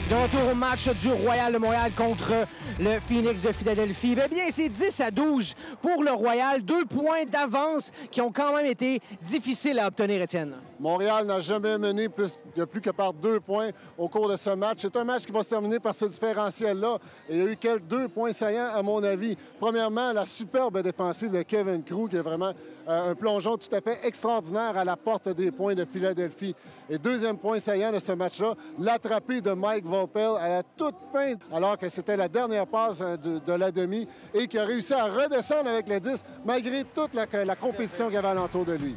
De retour au match du Royal de Montréal contre le Phoenix de Philadelphie. Bien, c'est 10-12 pour le Royal. 2 points d'avance qui ont quand même été difficiles à obtenir, Étienne. Montréal n'a jamais mené plus que par 2 points au cours de ce match. C'est un match qui va se terminer par ce différentiel-là. Et il y a eu quelques 2 points saillants, à mon avis. Premièrement, la superbe défensive de Kevin Krug, qui est vraiment un plongeon tout à fait extraordinaire à la porte des points de Philadelphie. Et deuxième point saillant de ce match-là, l'attrapé de Mike Volpel à la toute fin, alors que c'était la dernière passe de la demi, et qui a réussi à redescendre avec le 10, malgré toute la compétition qu'il y avait alentour de lui.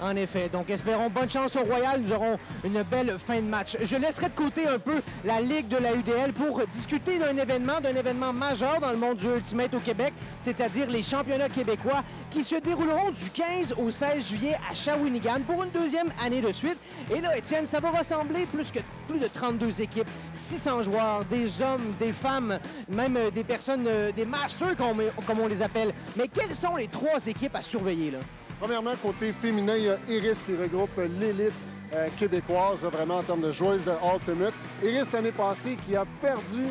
En effet. Donc, espérons bonne chance au Royal. Nous aurons une belle fin de match. Je laisserai de côté un peu la Ligue de la UDL pour discuter d'un événement majeur dans le monde du Ultimate au Québec, c'est-à-dire les championnats québécois qui se dérouleront du 15 au 16 juillet à Shawinigan pour une deuxième année de suite. Et là, Étienne, ça va ressembler plus de 32 équipes, 600 joueurs, des hommes, des femmes, même des personnes, des masters comme on les appelle. Mais quelles sont les 3 équipes à surveiller, là? Premièrement, côté féminin, il y a Iris qui regroupe l'élite québécoise, vraiment en termes de joueuses de Ultimate. Iris, l'année passée, qui a perdu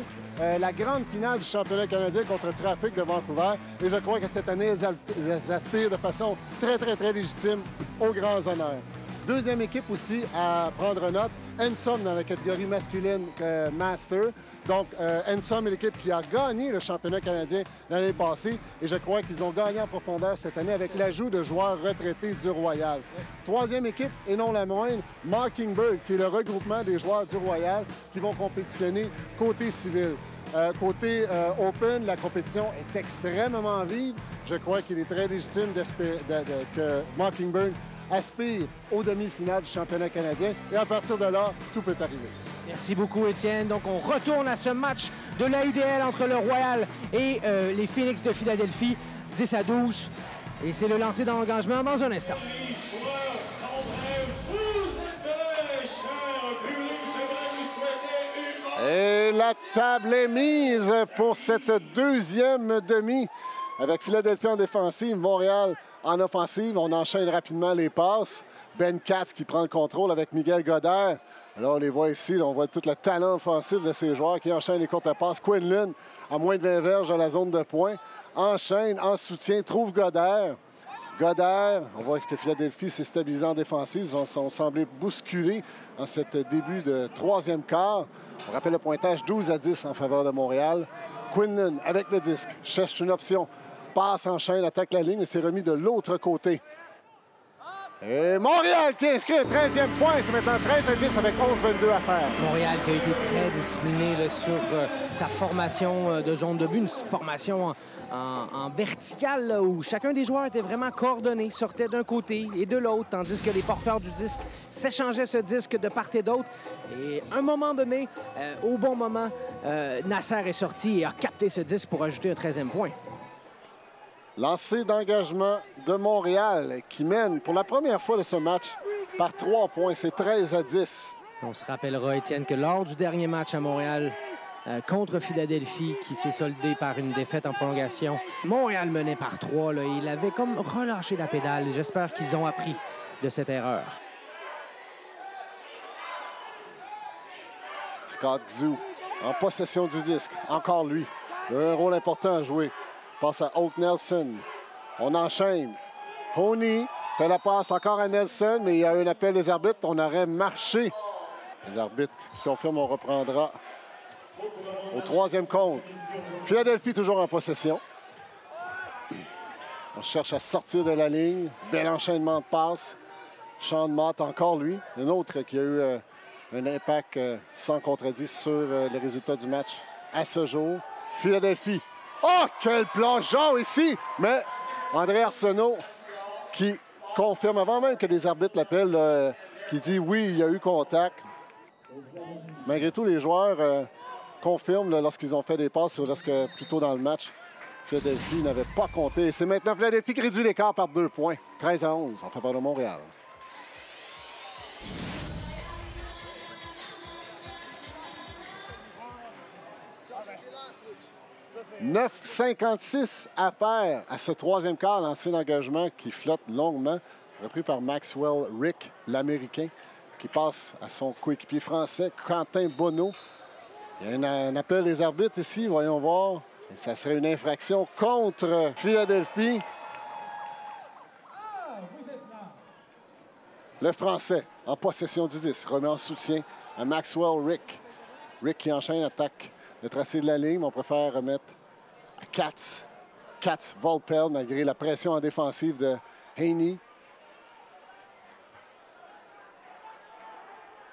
la grande finale du championnat canadien contre Trafic de Vancouver. Et je crois que cette année, elles aspirent de façon très, très, très légitime aux grands honneurs. Deuxième équipe aussi à prendre note, Ensom dans la catégorie masculine Master. Donc, Ensom est l'équipe qui a gagné le championnat canadien l'année passée. Et je crois qu'ils ont gagné en profondeur cette année avec l'ajout de joueurs retraités du Royal. Troisième équipe, et non la moindre, Mockingbird, qui est le regroupement des joueurs du Royal qui vont compétitionner côté civil. Côté Open, la compétition est extrêmement vive. Je crois qu'il est très légitime que Mockingbird aspire aux demi-finales du championnat canadien. Et à partir de là, tout peut arriver. Merci beaucoup, Étienne. Donc, on retourne à ce match de la UDL entre le Royal et les Phoenix de Philadelphie, 10-12. Et c'est le lancer d'engagement dans un instant. Les joueurs sont prêts. Vous êtes prêts, cher public. J'aimerais vous souhaiter une... Et la table est mise pour cette deuxième demi. Avec Philadelphie en défensive, Montréal en offensive. On enchaîne rapidement les passes. Ben Katz qui prend le contrôle avec Miguel Godert. Alors, on les voit ici, on voit tout le talent offensif de ces joueurs qui enchaînent les courtes passes. Quinlan, à moins de 20 verges à la zone de pointe, enchaîne en soutien, trouve Godert. Godert, on voit que Philadelphie s'est stabilisé en défensive. Ils ont semblé bousculer en ce début de troisième quart. On rappelle le pointage 12-10 en faveur de Montréal. Quinlan, avec le disque, cherche une option. Passe en chaîne, attaque la ligne et s'est remis de l'autre côté. Et Montréal qui inscrit un 13e point. C'est maintenant 13-10 avec 11-22 à faire. Montréal qui a été très discipliné là, sur sa formation de zone de but, une formation en verticale là, où chacun des joueurs était vraiment coordonné, sortait d'un côté et de l'autre, tandis que les porteurs du disque s'échangeaient ce disque de part et d'autre. Et à un moment donné, au bon moment, Nasser est sorti et a capté ce disque pour ajouter un 13e point. Lancé d'engagement de Montréal qui mène pour la première fois de ce match par 3 points. C'est 13-10. On se rappellera, Étienne, que lors du dernier match à Montréal contre Philadelphie, qui s'est soldé par une défaite en prolongation, Montréal menait par 3. Là, il avait comme relâché la pédale. J'espère qu'ils ont appris de cette erreur. Scott Gzou en possession du disque. Encore lui. Il a un rôle important à jouer. Passe à Oak Nelson. On enchaîne. Honey fait la passe encore à Nelson, mais il y a un appel des arbitres. On aurait marché. Les arbitres qui confirment, on reprendra au 3e compte. Philadelphie toujours en possession. On cherche à sortir de la ligne. Bel enchaînement de passes. Sean Mott, encore lui. Un autre qui a eu un impact sans contredit sur les résultats du match à ce jour. Philadelphie. Oh, quel plongeon ici! Mais André Arsenault qui confirme, avant même que les arbitres l'appellent, qui dit oui, il y a eu contact. Malgré tout, les joueurs confirment lorsqu'ils ont fait des passes ou lorsque, plus tôt dans le match, Philadelphie n'avait pas compté. C'est maintenant Philadelphie qui réduit l'écart par 2 points. 13-11 en faveur de Montréal. 9,56 à faire à ce 3e quart, lancé d'engagement qui flotte longuement, repris par Maxwell Rick, l'Américain, qui passe à son coéquipier français, Quentin Bonneau. Il y a un appel des arbitres ici, voyons voir. Et ça serait une infraction contre Philadelphie. Le Français en possession du 10 remet en soutien à Maxwell Rick. Rick qui enchaîne, attaque le tracé de la ligne. On préfère remettre à Katz. Katz Volpel malgré la pression en défensive de Haney.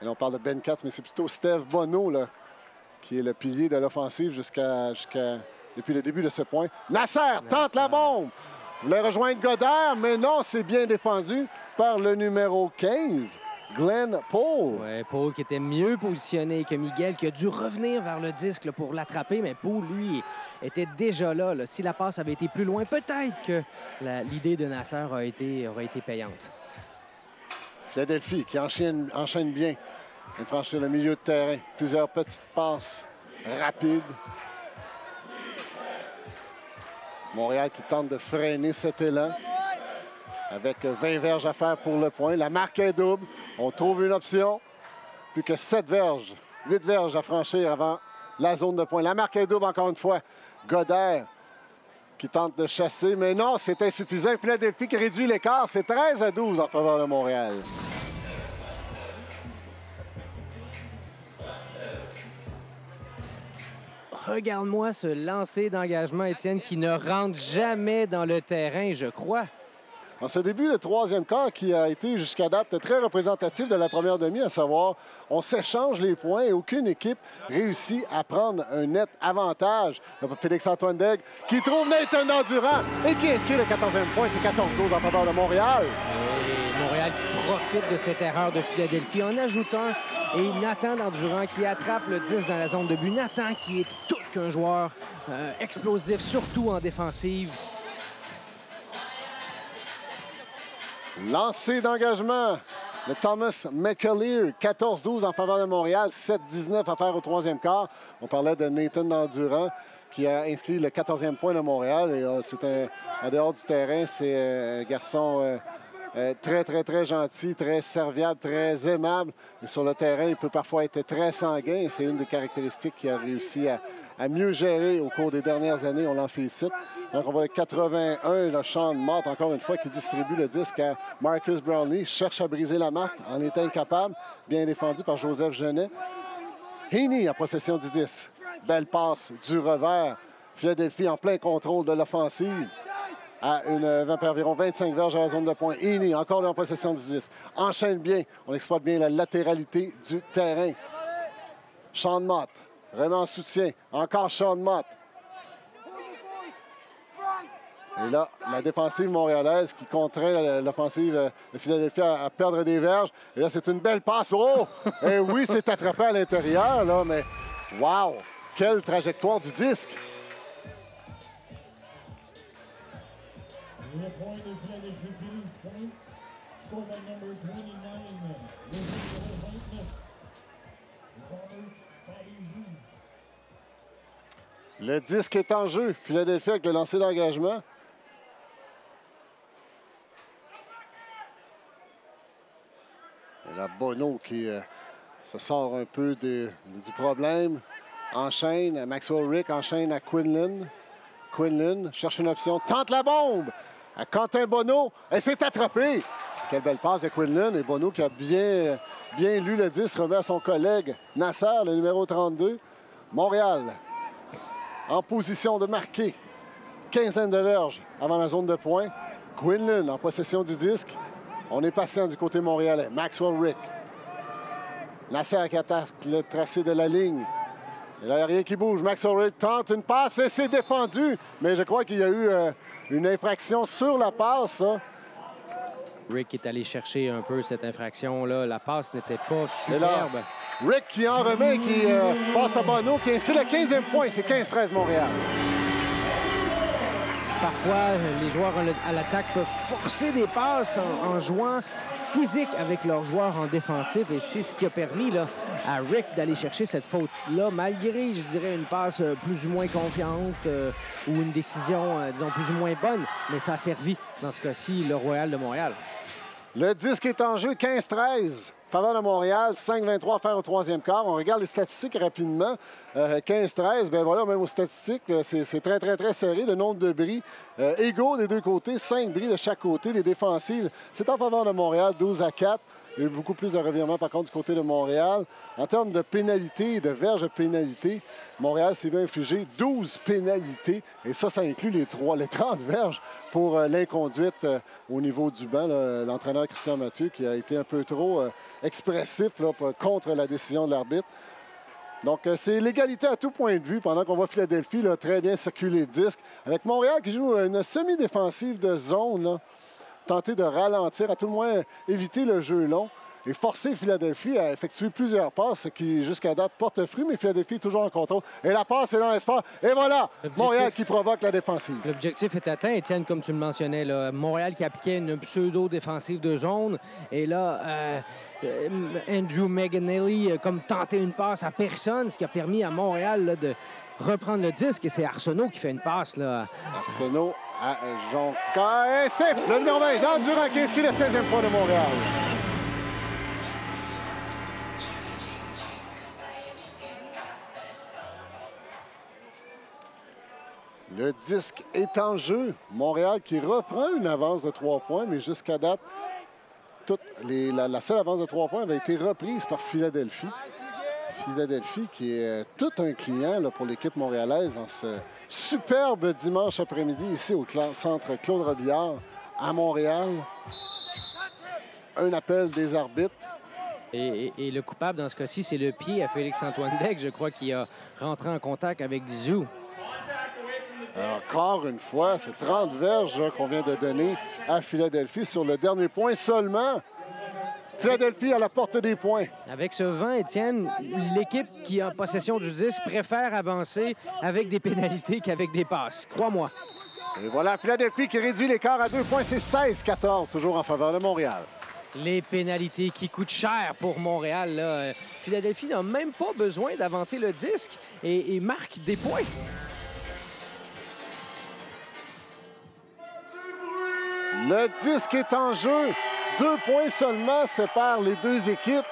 Et là, on parle de Ben Katz, mais c'est plutôt Steve Bonneau là, qui est le pilier de l'offensive depuis le début de ce point. Nasser tente la bombe. Voulait rejoindre Godard, mais non, c'est bien défendu par le numéro 15, Glenn Paul. Oui, Paul qui était mieux positionné que Miguel, qui a dû revenir vers le disque là, pour l'attraper, mais Paul, lui, était déjà là. Si la passe avait été plus loin, peut-être que l'idée de Nasser aurait été payante. Philadelphie qui enchaîne bien. Il vient de franchir le milieu de terrain. Plusieurs petites passes rapides. Montréal qui tente de freiner cet élan. Avec 20 verges à faire pour le point. La marque est double. On trouve une option. Plus que 7 verges. 8 verges à franchir avant la zone de point. La marque est double encore une fois. Godard qui tente de chasser. Mais non, c'est insuffisant. Philadelphie qui réduit l'écart. C'est 13-12 en faveur de Montréal. Regarde-moi ce lancer d'engagement, Étienne, qui ne rentre jamais dans le terrain, je crois. En ce début de troisième quart qui a été jusqu'à date très représentatif de la première demi, à savoir, on s'échange les points et aucune équipe réussit à prendre un net avantage. Félix-Antoine Daigle qui trouve Nathan Durant et qui inscrit le 14e point. C'est 14-12 en faveur de Montréal. Et Montréal qui profite de cette erreur de Philadelphie en ajoutant et Nathan Durant qui attrape le 10 dans la zone de but. Nathan qui est tout qu'un joueur explosif, surtout en défensive. Lancé d'engagement de Thomas McAleer, 14-12 en faveur de Montréal, 7-19 à faire au troisième quart. On parlait de Nathan Durant qui a inscrit le 14e point de Montréal. Et c'est en dehors du terrain, c'est un garçon très gentil, très serviable, très aimable. Mais sur le terrain, il peut parfois être très sanguin. C'est une des caractéristiques qu'il a réussi à mieux gérer au cours des dernières années. On l'en félicite. Donc, on voit le 81, le Sean Mott, encore une fois, qui distribue le disque à Marcus Brownlee. Cherche à briser la marque, en est incapable. Bien défendu par Joseph Genet. Haney en possession du 10. Belle passe du revers. Philadelphie en plein contrôle de l'offensive. À environ 25 verges à la zone de point. Haney, encore en possession du 10. Enchaîne bien. On exploite bien la latéralité du terrain. Sean Mott remet en soutien. Encore Sean Mott. Et là, la défensive montréalaise qui contraint l'offensive de Philadelphie à perdre des verges. Et là, c'est une belle passe. Oh! Et oui, c'est attrapé à l'intérieur, là, mais wow! Quelle trajectoire du disque! Le point de Philadelphie utilise point. Score by number 29. Le numéro 29. Robert Bobby Hughes. Le disque est en jeu. Philadelphie avec le lancer d'engagement. Et là, Bonneau qui se sort un peu du problème. Enchaîne. Maxwell Rick enchaîne à Quinlan. Quinlan cherche une option. Tente la bombe à Quentin Bonneau. Et c'est attrapé. Quelle belle passe de Quinlan. Et Bonneau qui a bien lu le 10 remet à son collègue Nasser, le numéro 32. Montréal en position de marquer. Quinzaine de verges avant la zone de point. Quinlan en possession du disque. On est patient du côté montréalais. Maxwell Rick. Nasser qui attaque le tracé de la ligne. Et là, il n'y a rien qui bouge. Maxwell Rick tente une passe et c'est défendu. Mais je crois qu'il y a eu une infraction sur la passe. Hein. Rick est allé chercher un peu cette infraction-là. La passe n'était pas superbe. Là, Rick qui en remet, qui passe à Bonneau, qui inscrit le 15e point. C'est 15-13 Montréal. Parfois, les joueurs à l'attaque peuvent forcer des passes en jouant physique avec leurs joueurs en défensif. Et c'est ce qui a permis là, à Rick d'aller chercher cette faute-là, malgré, je dirais, une passe plus ou moins confiante ou une décision, disons, plus ou moins bonne. Mais ça a servi, dans ce cas-ci, le Royal de Montréal. Le disque est en jeu, 15-13. Faveur de Montréal, 5-23 à faire au troisième quart. On regarde les statistiques rapidement. 15-13, ben voilà, même aux statistiques, c'est très, très, très serré. Le nombre de bris égaux des deux côtés, 5 bris de chaque côté. Les défensives, c'est en faveur de Montréal, 12-4. Il y a eu beaucoup plus de revirements, par contre, du côté de Montréal. En termes de pénalités, de verges de pénalités, Montréal s'est bien infligé 12 pénalités. Et ça inclut les 30 verges pour l'inconduite au niveau du banc. L'entraîneur Christian Mathieu qui a été un peu trop expressif là, contre la décision de l'arbitre. Donc, c'est l'égalité à tout point de vue pendant qu'on voit Philadelphie là, très bien circuler le disque. Avec Montréal qui joue une semi-défensive de zone, là, tenter de ralentir, à tout le moins éviter le jeu long et forcer Philadelphie à effectuer plusieurs passes, ce qui, jusqu'à date, porte fruit, mais Philadelphie est toujours en contrôle. Et la passe est dans l'espace. Et voilà, Montréal qui provoque la défensive. L'objectif est atteint, Étienne, comme tu le mentionnais. Là. Montréal qui appliquait une pseudo-défensive de zone. Et là, Andrew McAnally comme tenté une passe à personne, ce qui a permis à Montréal là, de reprendre le disque. Et c'est Arsenault qui fait une passe. Là. Arsenault à Jonca. Et c'est le numéro 20, Dan Duranquis, qui est le 16e point de Montréal. Le disque est en jeu. Montréal qui reprend une avance de 3 points, mais jusqu'à date, la seule avance de 3 points avait été reprise par Philadelphie. Philadelphie qui est tout un client là, pour l'équipe montréalaise en ce superbe dimanche après-midi ici au centre Claude Robillard à Montréal. Un appel des arbitres. Et le coupable dans ce cas-ci, c'est le pied à Félix-Antoine Deck, je crois, qui a rentré en contact avec Zou. Encore une fois, c'est 30 verges qu'on vient de donner à Philadelphie sur le dernier point seulement. Philadelphie à la porte des points. Avec ce vent, Étienne, l'équipe qui est en possession du disque préfère avancer avec des pénalités qu'avec des passes. Crois-moi. Et voilà, Philadelphie qui réduit l'écart à 2 points. C'est 16-14, toujours en faveur de Montréal. Les pénalités qui coûtent cher pour Montréal. Là. Philadelphie n'a même pas besoin d'avancer le disque et marque des points. Le disque est en jeu. 2 points seulement séparent les deux équipes.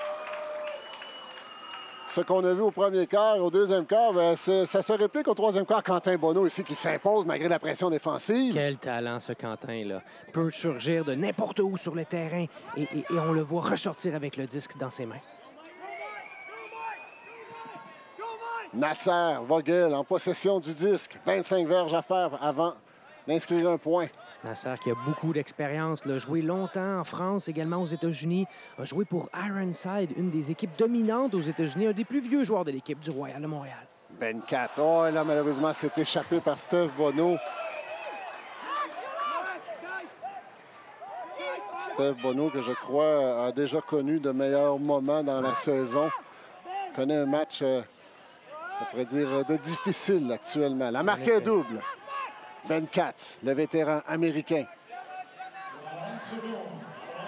Ce qu'on a vu au premier quart et au deuxième quart, bien, ça se réplique au troisième quart. Quentin Bonneau ici qui s'impose malgré la pression défensive. Quel talent ce Quentin-là. Peut surgir de n'importe où sur le terrain et on le voit ressortir avec le disque dans ses mains. Nasser Vogel en possession du disque. 25 verges à faire avant d'inscrire un point. Nasser qui a beaucoup d'expérience, a joué longtemps en France, également aux États-Unis, a joué pour Ironside, une des équipes dominantes aux États-Unis, un des plus vieux joueurs de l'équipe du Royal de Montréal. Ben 4. Oh, là, malheureusement, c'est échappé par Steph Bonneau. Steph Bonneau, que je crois a déjà connu de meilleurs moments dans la saison. Connaît un match, on pourrait dire, de difficile actuellement. La marque est double. Ben Katz, le vétéran américain,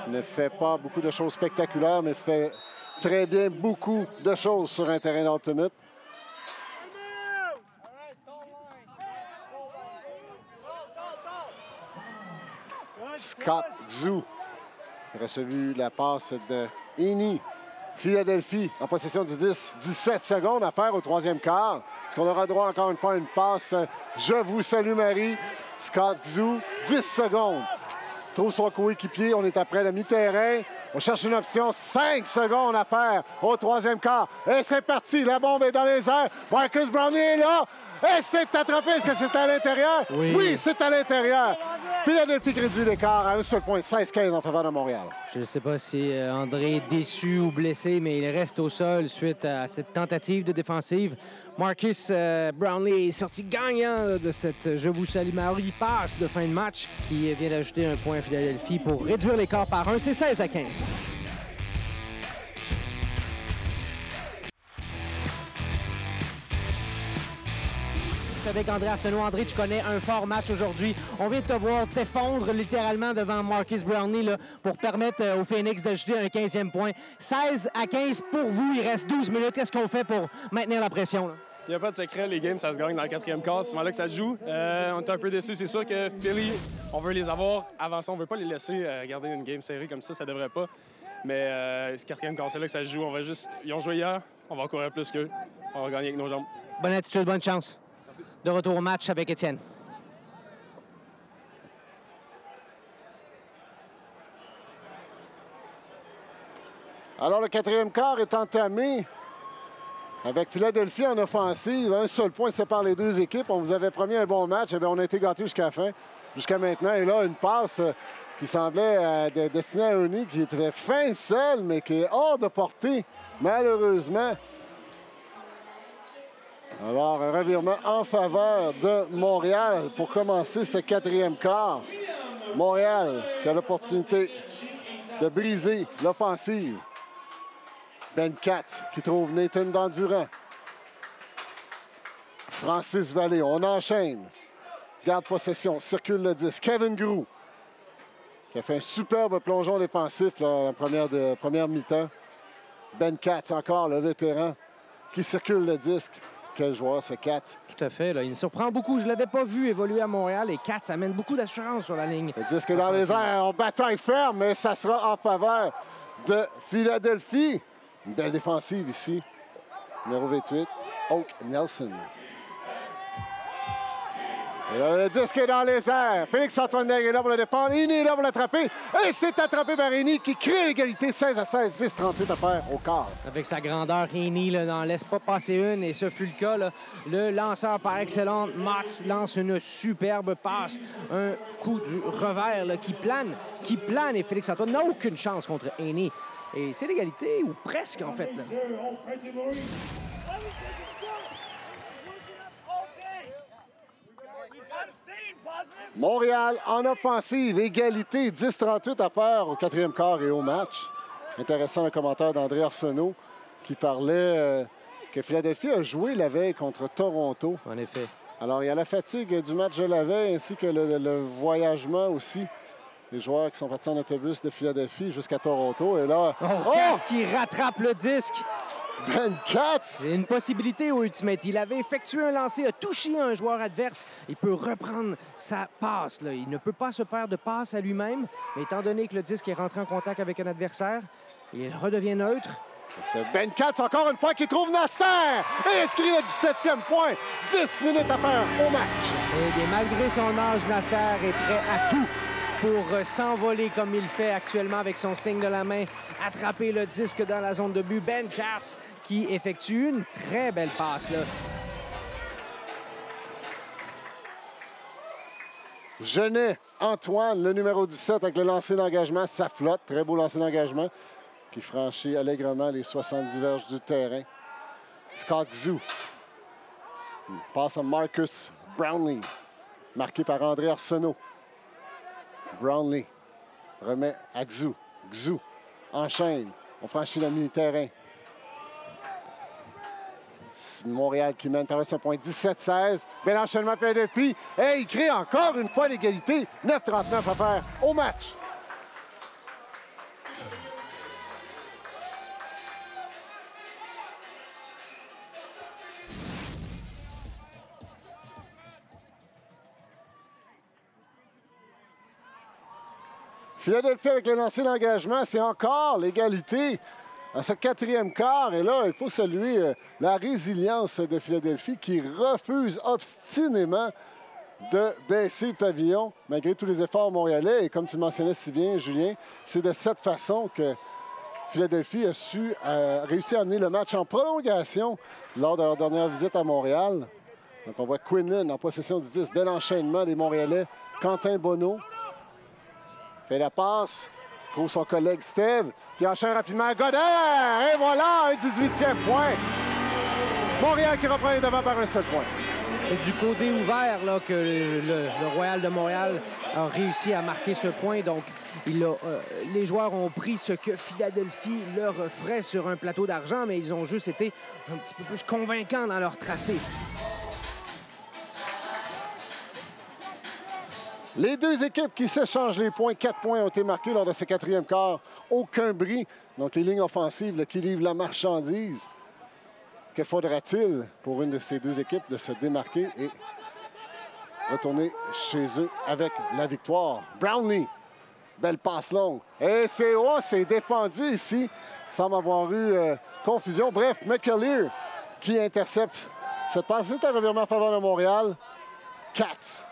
ne fait pas beaucoup de choses spectaculaires, mais fait très bien beaucoup de choses sur un terrain d'ultimate. Scott Zou a reçu la passe de Eni. Philadelphie en possession du 10. 17 secondes à faire au troisième quart. Est-ce qu'on aura droit encore une fois à une passe? Je vous salue, Marie. Scott Zou, 10 secondes. Trouve son coéquipier. On est après le mi-terrain. On cherche une option. 5 secondes à faire au troisième quart. Et c'est parti. La bombe est dans les airs. Marcus Brownlee est là. Et c'est attrapé. Est-ce que c'est à l'intérieur? Oui, c'est à l'intérieur. Philadelphie réduit l'écart à un seul point. 16-15 en faveur de Montréal. Je ne sais pas si André est déçu ou blessé, mais il reste au sol suite à cette tentative de défensive. Marcus Brownlee est sorti gagnant de cette Je vous salue Marie passe de fin de match qui vient d'ajouter un point à Philadelphie pour réduire l'écart par 1. C'est 16-15. Avec André Arsenault. André, tu connais un fort match aujourd'hui. On vient de te voir t'effondre littéralement devant Marcus Brownlee là, pour permettre au Phoenix d'ajouter un 15e point. 16-15 pour vous. Il reste 12 minutes. Qu'est-ce qu'on fait pour maintenir la pression? Là? Il n'y a pas de secret. Les games, ça se gagne dans le quatrième quart. C'est souvent là que ça se joue. On est un peu déçus. C'est sûr que Philly, on veut les avoir. Avant ça, on ne veut pas les laisser garder une game serrée comme ça. Ça devrait pas. Mais ce quatrième quart, c'est là que ça se joue. Ils ont joué hier, on va courir plus qu'eux. On va gagner avec nos jambes. Bonne attitude, bonne chance. Merci. De retour au match avec Étienne. Alors, le quatrième quart est entamé avec Philadelphie en offensive. Un seul point sépare les deux équipes. On vous avait promis un bon match. Eh bien, on a été gâtés jusqu'à la fin, jusqu'à maintenant. Et là, une passe qui semblait destinée à Ernie, qui était fin seul, mais qui est hors de portée, malheureusement. Alors, un revirement en faveur de Montréal pour commencer ce quatrième quart. Montréal qui a l'opportunité de briser l'offensive. Ben Katz qui trouve Nathan Dandurand. Francis Vallée, on enchaîne. Garde possession, circule le 10. Kevin Groux qui a fait un superbe plongeon défensif là, en première mi-temps. Ben Katz encore, le vétéran, qui circule le disque. Quel joueur, ce Katz. Tout à fait. Là. Il me surprend beaucoup. Je ne l'avais pas vu évoluer à Montréal et Katz amène beaucoup d'assurance sur la ligne. Le disque est dans les airs. On bataille ferme, mais ça sera en faveur de Philadelphie. Une belle défensive ici. Numéro 28, Oak Nelson. Et là, le disque est dans les airs. Félix-Antoine Daigle est là pour le défendre. Eni est là pour l'attraper. Et c'est attrapé par Eni qui crée l'égalité 16-16. 10-38 à faire au quart. Avec sa grandeur, Eni n'en laisse pas passer une et ce fut le cas. Là. Le lanceur par excellence, Mats, lance une superbe passe. Un coup du revers là, qui plane et Félix-Antoine n'a aucune chance contre Eni. Et c'est l'égalité, ou presque en fait. Là. Montréal en offensive, égalité, 10-38 à faire au quatrième quart et au match. Intéressant le commentaire d'André Arsenault qui parlait que Philadelphie a joué la veille contre Toronto. En effet. Alors, il y a la fatigue du match de la veille ainsi que le voyagement aussi. Les joueurs qui sont partis en autobus de Philadelphie jusqu'à Toronto. Et là, Katz qui rattrape le disque. Ben Katz! C'est une possibilité au Ultimate. Il avait effectué un lancer, a touché un joueur adverse. Il peut reprendre sa passe. Là. Il ne peut pas se faire de passe à lui-même. Mais étant donné que le disque est rentré en contact avec un adversaire, il redevient neutre. C'est Ben Katz, encore une fois, qui trouve Nasser et inscrit le 17e point. 10 minutes à faire au match. Et bien, malgré son âge, Nasser est prêt à tout pour s'envoler comme il fait actuellement avec son signe de la main, attraper le disque dans la zone de but. Ben Katz qui effectue une très belle passe. Là. Genet, Antoine, le numéro 17 avec le lancer d'engagement, ça flotte. Très beau lancer d'engagement qui franchit allègrement les 70 verges du terrain. Scott Xu passe à Marcus Brownlee, marqué par André Arsenault. Brownlee remet à Xu. Xu enchaîne. On franchit le mi-terrain. Montréal qui mène par un point 17-16. Bel enchaînement Philadelphie. Et il crée encore une fois l'égalité. 9-39 à faire au match. Philadelphie avec le lancer d'engagement, c'est encore l'égalité à ce quatrième quart. Et là, il faut saluer la résilience de Philadelphie qui refuse obstinément de baisser le pavillon malgré tous les efforts montréalais. Et comme tu le mentionnais si bien, Julien, c'est de cette façon que Philadelphie a réussi à amener le match en prolongation lors de leur dernière visite à Montréal. Donc on voit Quinlan en possession du 10. Bel enchaînement des Montréalais. Quentin Bonneau fait la passe, trouve son collègue Steve, qui enchaîne rapidement à Godin. Et voilà, un 18e point. Montréal qui reprend les devants par un seul point. C'est du côté ouvert là, que le Royal de Montréal a réussi à marquer ce point. Donc, les joueurs ont pris ce que Philadelphie leur offrait sur un plateau d'argent, mais ils ont juste été un petit peu plus convaincants dans leur tracé. Les deux équipes qui s'échangent les points. 4 points ont été marqués lors de ce quatrième quart. Aucun bris. Donc, les lignes offensives là, qui livrent la marchandise. Que faudra-t-il pour une de ces deux équipes de se démarquer et retourner chez eux avec la victoire? Brownlee Belle passe longue. Et c'est défendu ici. Il semble avoir eu confusion. Bref, McAleer qui intercepte cette passe. C'est un revirement en faveur de Montréal. Katz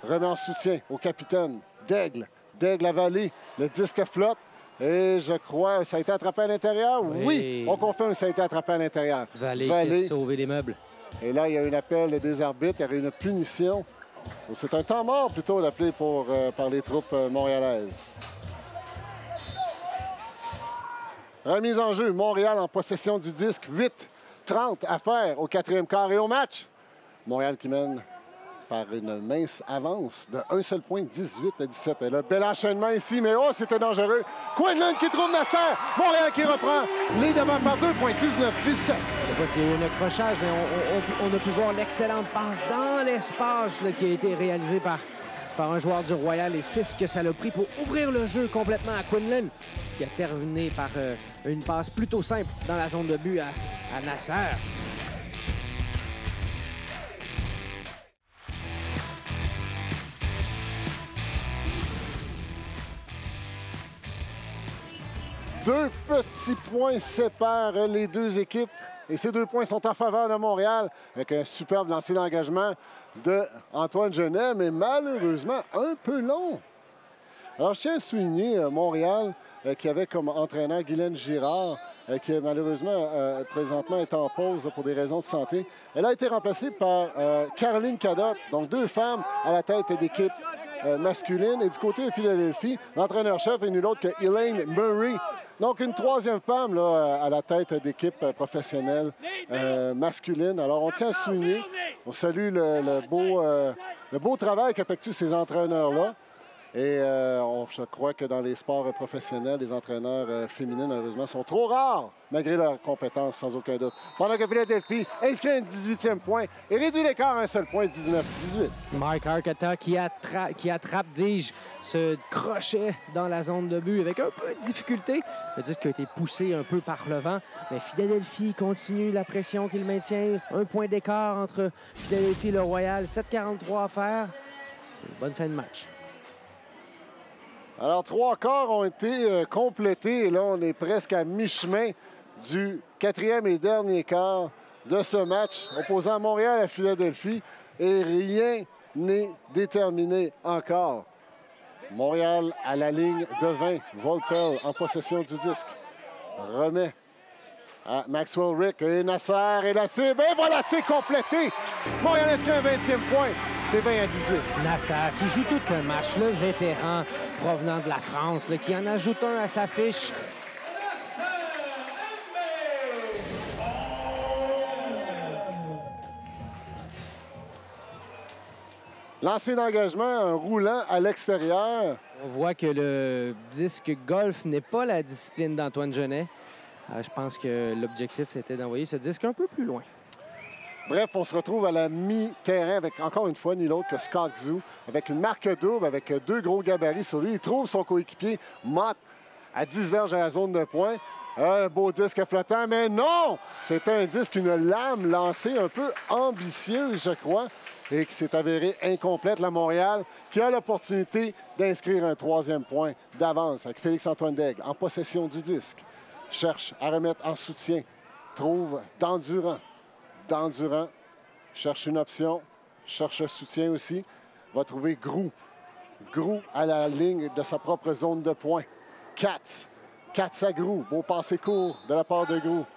remet en soutien au capitaine Daigle. Daigle avalé. Le disque flotte. Et je crois que ça a été attrapé à l'intérieur. Oui, on confirme que ça a été attrapé à l'intérieur. Vallée qui a sauvé les meubles. Et là, il y a eu un appel des arbitres. Il y avait une punition. C'est un temps mort plutôt d'appeler par les troupes montréalaises. Remise en jeu. Montréal en possession du disque. 8-30 à faire au 4e quart et au match. Montréal qui mène par une mince avance de un seul point, 18-17. Et là, bel enchaînement ici, mais oh, c'était dangereux. Quinlan qui trouve Nasser. Montréal qui reprend. Les devant par 2 points, 19-17. Je ne sais pas s'il y a eu un accrochage, mais on a pu voir l'excellente passe dans l'espace qui a été réalisée par un joueur du Royal. Et c'est ce que ça l'a pris pour ouvrir le jeu complètement à Quinlan, qui a terminé par une passe plutôt simple dans la zone de but à Nasser. Deux petits points séparent les deux équipes. Et ces 2 points sont en faveur de Montréal avec un superbe lancer d'engagement d'Antoine Genet, mais malheureusement un peu long. Alors, je tiens à souligner Montréal qui avait comme entraîneur Guylaine Girard, qui malheureusement présentement est en pause pour des raisons de santé. Elle a été remplacée par Caroline Cadotte, donc 2 femmes à la tête d'équipe masculine. Et du côté de Philadelphie, l'entraîneur-chef est nul autre que Elaine Murray. Donc, une 3e femme là, à la tête d'équipe professionnelle masculine. Alors, on tient à souligner, on salue le beau travail qu'effectuent ces entraîneurs-là. Et je crois que dans les sports professionnels, les entraîneurs féminins, malheureusement, sont trop rares, malgré leurs compétences, sans aucun doute. Pendant que Philadelphie inscrit un 18e point et réduit l'écart à un seul point, 19-18. Mike Arcata qui attrape, dis-je, ce crochet dans la zone de but avec un peu de difficulté. Le disque a été poussé un peu par le vent, mais Philadelphie continue la pression qu'il maintient. 1 point d'écart entre Philadelphie et le Royal, 7:43 à faire. Une bonne fin de match. Alors, 3 quarts ont été complétés. Et là, on est presque à mi-chemin du 4e et dernier quart de ce match opposant Montréal à Philadelphie. Et rien n'est déterminé encore. Montréal à la ligne de 20. Volpel en possession du disque. Remet à Maxwell Rick et Nasser et la cible. Et voilà, c'est complété. Montréal inscrit un 20e point. C'est 20-18. Nasser qui joue tout un match, le vétéran provenant de la France, qui en ajoute un à sa fiche. Lancé d'engagement, un roulant à l'extérieur. On voit que le disque golf n'est pas la discipline d'Antoine Genet. Je pense que l'objectif, c'était d'envoyer ce disque un peu plus loin. Bref, on se retrouve à la mi-terrain avec, encore une fois, ni l'autre que Scott Zou, avec une marque double, avec 2 gros gabarits sur lui. Il trouve son coéquipier, Mott, à 10 verges à la zone de pointe. Un beau disque flottant, mais non! C'est un disque, une lame lancée un peu ambitieuse, je crois, et qui s'est avérée incomplète. La Montréal, qui a l'opportunité d'inscrire un 3e point d'avance avec Félix-Antoine Daigle en possession du disque. Cherche à remettre en soutien. Trouve Dandurand. Dandurand cherche une option, cherche un soutien aussi. Va trouver Groulx. Groulx à la ligne de sa propre zone de points. Katz à Groulx. Beau passé court de la part de Groulx.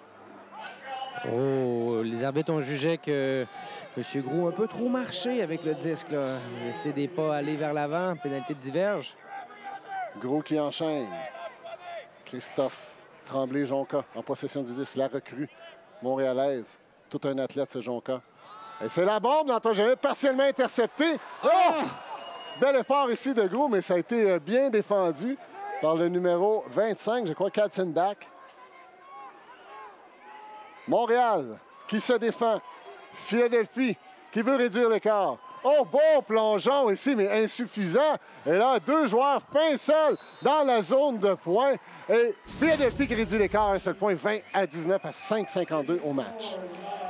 Oh, les arbitres ont jugé que M. Groulx a un peu trop marché avec le disque. Laisser des pas aller vers l'avant, pénalité de diverge. Groulx qui enchaîne. Christophe Tremblay-Jonca en possession du disque. La recrue montréalaise. Tout un athlète, ce Jonca. Et c'est la bombe d'Antoine Genet, partiellement interceptée. Oh! Bel effort ici de Groulx, mais ça a été bien défendu par le numéro 25, je crois, Katzenbach. Montréal qui se défend. Philadelphie qui veut réduire l'écart. Oh, beau plongeon ici, mais insuffisant. Et là, 2 joueurs fin seuls dans la zone de points. Et Philadelphie qui réduit l'écart à un seul point, 20-19 à 5,52 au match.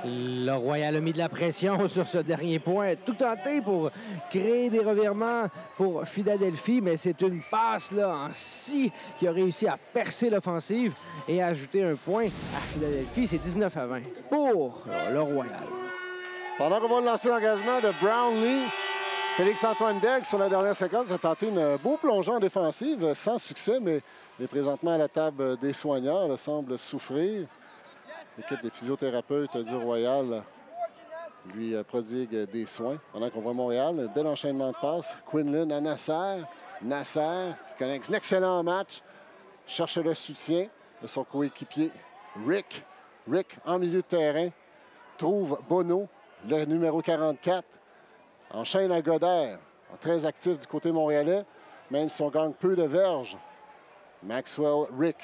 Le Royal a mis de la pression sur ce dernier point. Tout tenté pour créer des revirements pour Philadelphie, mais c'est une passe là, en scie qui a réussi à percer l'offensive et à ajouter un point à Philadelphie. C'est 19-20 pour le Royal. Pendant qu'on va lancer l'engagement de Brownlee, Félix-Antoine Daigle, sur la dernière séquence, a tenté un beau plongeon en défensive, sans succès, mais est présentement à la table des soigneurs, là, semble souffrir. L'équipe des physiothérapeutes du Royal lui prodigue des soins. Pendant qu'on voit Montréal, un bel enchaînement de passes. Quinlan à Nasser. Nasser qui connaît un excellent match. Cherche le soutien de son coéquipier Rick. Rick en milieu de terrain trouve Bono, le numéro 44. Enchaîne à Godert, très actif du côté montréalais, même si on gagne peu de verges. Maxwell Rick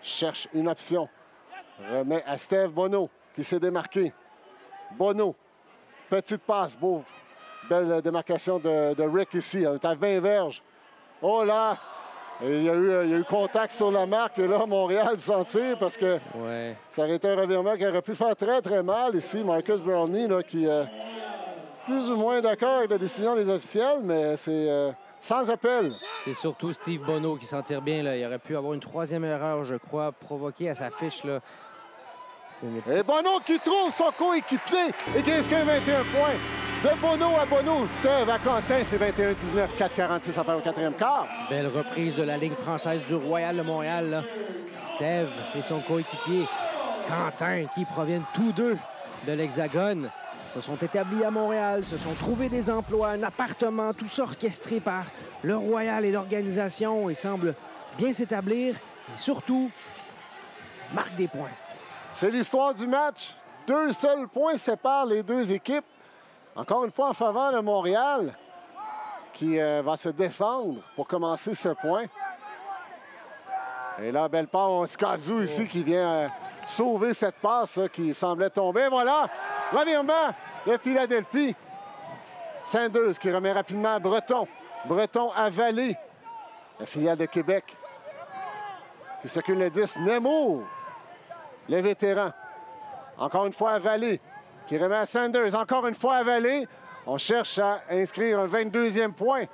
cherche une option. Remet à Steve Bono, qui s'est démarqué. Bono, petite passe, beau. Belle démarcation de Rick ici. On est à 20 verges. Oh là! Il y a eu contact sur la marque. Et là, Montréal s'en tire parce que ça aurait été un revirement qui aurait pu faire très, très mal ici. Marcus Brownlee, là, qui est plus ou moins d'accord avec la décision des officiels, mais c'est sans appel. C'est surtout Steve Bono qui s'en tire bien. Là. Il aurait pu avoir une troisième erreur, je crois, provoquée à sa fiche. Là. Et Bono qui trouve son coéquipier et qui inscrit 21 points. De Bono à Bono, Steve à Quentin, c'est 21-19, 4-46 à faire au quatrième quart. Belle reprise de la ligne française du Royal de Montréal. Là. Steve et son coéquipier Quentin, qui proviennent tous deux de l'Hexagone, se sont établis à Montréal, se sont trouvés des emplois, un appartement, tout ça orchestré par le Royal et l'organisation. Ils semblent bien s'établir et surtout marquent des points. C'est l'histoire du match. 2 seuls points séparent les deux équipes. Encore une fois en faveur de Montréal qui va se défendre pour commencer ce point. Et là, belle part, Skazou ici qui vient sauver cette passe qui semblait tomber. Voilà, revirement de Philadelphie. Sanders qui remet rapidement à Breton. Breton à Vallée, la filiale de Québec. Qui circule le 10, Nemo, les vétérans. Encore une fois à Vallée, qui remet à Sanders. Encore une fois à Vallée. On cherche à inscrire un 22e point.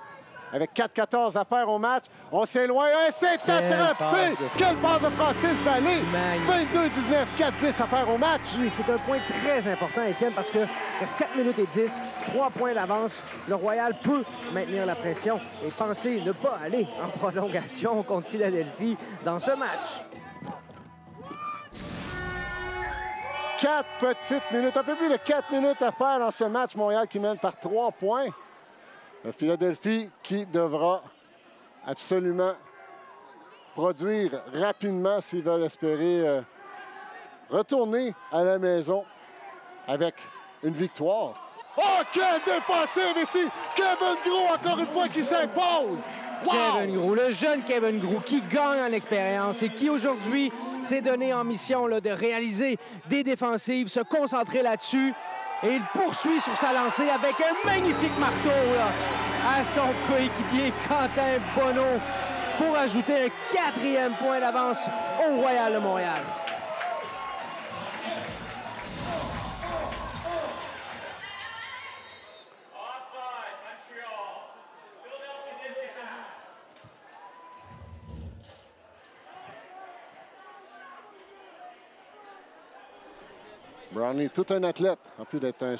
Avec 4-14 à faire au match. On s'éloigne. Et c'est attrapé! Quelle passe de Francis Vallée! 22-19, 4-10 à faire au match. Oui, c'est un point très important, Étienne, parce que reste 4 minutes et 10, 3 points d'avance. Le Royal peut maintenir la pression et penser ne pas aller en prolongation contre Philadelphie dans ce match. 4 petites minutes, un peu plus de 4 minutes à faire dans ce match. Montréal qui mène par 3 points. Philadelphie qui devra absolument produire rapidement s'ils veulent espérer retourner à la maison avec une victoire. Oh, quel défensif ici! Kevin Gros, encore une fois, qui s'impose! Wow! Kevin Gros, le jeune Kevin Gros qui gagne en expérience et qui aujourd'hui s'est donné en mission là, de réaliser des défensives, se concentrer là-dessus. Et il poursuit sur sa lancée avec un magnifique marteau là, à son coéquipier Quentin Bono pour ajouter un 4e point d'avance au Royal de Montréal. Brownlee, tout un athlète, en plus d'être un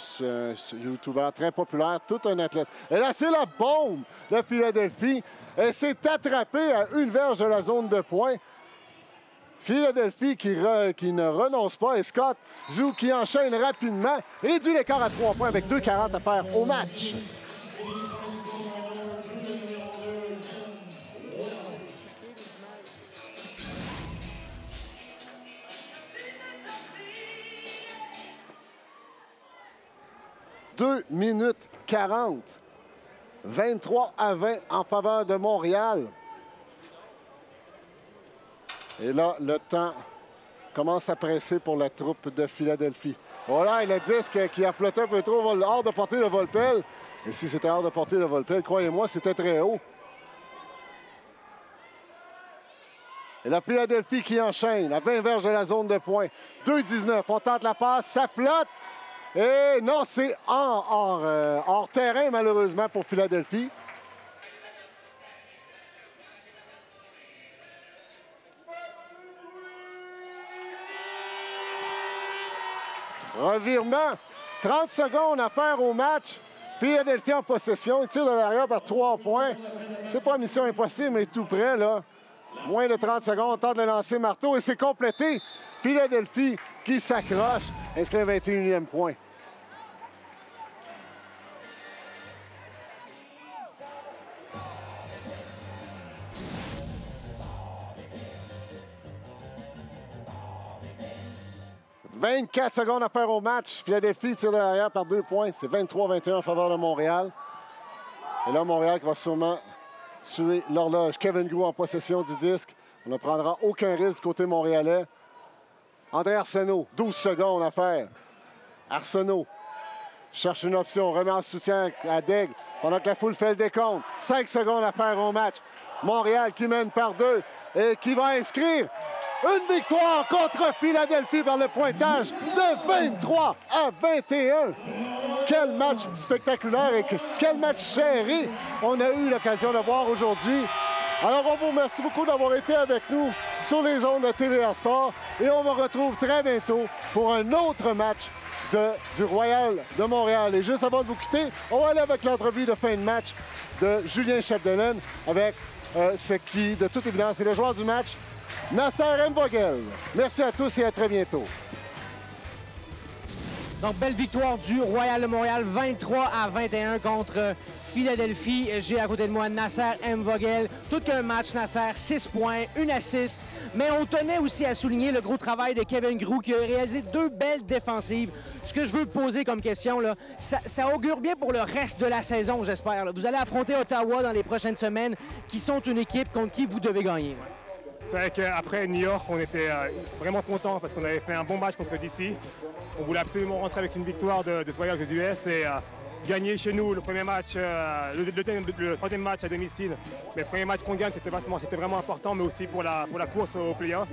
YouTuber très populaire, tout un athlète. Et là, c'est la bombe de Philadelphie. Elle s'est attrapée à une verge de la zone de points. Philadelphie qui ne renonce pas. Et Scott Zou qui enchaîne rapidement. Réduit l'écart à 3 points avec 2,40 à faire au match. « 2 minutes 40. 23-20 en faveur de Montréal. Et là, le temps commence à presser pour la troupe de Philadelphie. Voilà, il a le disque qui a flotté un peu trop hors de portée de Volpel. Et si c'était hors de portée de Volpel, croyez-moi, c'était très haut. Et la Philadelphie qui enchaîne à 20 verges de la zone de points. 2-19. On tente la passe, ça flotte. Et non, c'est hors terrain, malheureusement, pour Philadelphie. Revirement. 30 secondes à faire au match. Philadelphie en possession. Il tire de l'arrière par 3 points. C'est pas mission impossible, mais tout près, là. Moins de 30 secondes, on tente de lancer marteau et c'est complété. Philadelphie qui s'accroche, inscrit un 21e point. « 24 secondes à faire au match. Philadelphie tire de l'arrière par 2 points. C'est 23-21 en faveur de Montréal. Et là, Montréal qui va sûrement tuer l'horloge. Kevin Grou en possession du disque. On ne prendra aucun risque du côté montréalais. André Arsenault, 12 secondes à faire. Arsenault cherche une option, remet en soutien à Daigle pendant que la foule fait le décompte. 5 secondes à faire au match. Montréal qui mène par 2 et qui va inscrire une victoire contre Philadelphie par le pointage de 23 à 21. Quel match spectaculaire et quel match serré on a eu l'occasion de voir aujourd'hui. Alors, on vous remercie beaucoup d'avoir été avec nous sur les ondes de TVA Sport et on vous retrouve très bientôt pour un autre match du Royal de Montréal. Et juste avant de vous quitter, on va aller avec l'entrevue de fin de match de Julien Chapdelaine avec ce qui, de toute évidence, est le joueur du match, Nasser M-Vogel. Merci à tous et à très bientôt. Donc, belle victoire du Royal de Montréal, 23 à 21 contre Philadelphie. J'ai à côté de moi Nasser M-Vogel. Tout qu'un match, Nasser, 6 points, 1 assist. Mais on tenait aussi à souligner le gros travail de Kevin Grou qui a réalisé 2 belles défensives. Ce que je veux poser comme question, là, ça augure bien pour le reste de la saison, j'espère. Vous allez affronter Ottawa dans les prochaines semaines, qui sont une équipe contre qui vous devez gagner. Ouais. C'est vrai qu'après New York, on était vraiment contents parce qu'on avait fait un bon match contre DC. On voulait absolument rentrer avec une victoire de ce voyage aux US et gagner chez nous le premier match, le troisième match à domicile. Mais le premier match qu'on gagne, c'était vraiment important, mais aussi pour la course aux playoffs.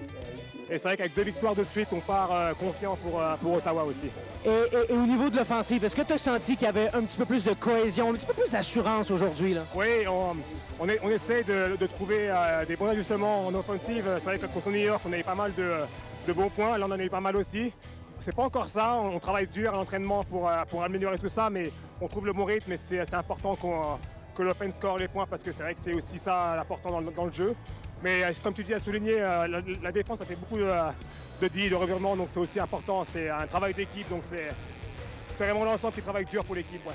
Et c'est vrai qu'avec 2 victoires de suite, on part confiant pour Ottawa aussi. Et au niveau de l'offensive, est-ce que tu as senti qu'il y avait un petit peu plus de cohésion, un petit peu plus d'assurance aujourd'hui? Oui, on essaie de trouver des bons ajustements en offensive. C'est vrai que contre New York, on a eu pas mal de bons points. Là, on en a eu pas mal aussi. C'est pas encore ça. On travaille dur à l'entraînement pour améliorer tout ça, mais on trouve le bon rythme et c'est important que l'offense score les points parce que c'est vrai que c'est aussi ça l'important dans le jeu. Mais comme tu dis, à souligner, la défense a fait beaucoup de revirements, donc c'est aussi important. C'est un travail d'équipe, donc c'est vraiment l'ensemble qui travaille dur pour l'équipe. Ouais.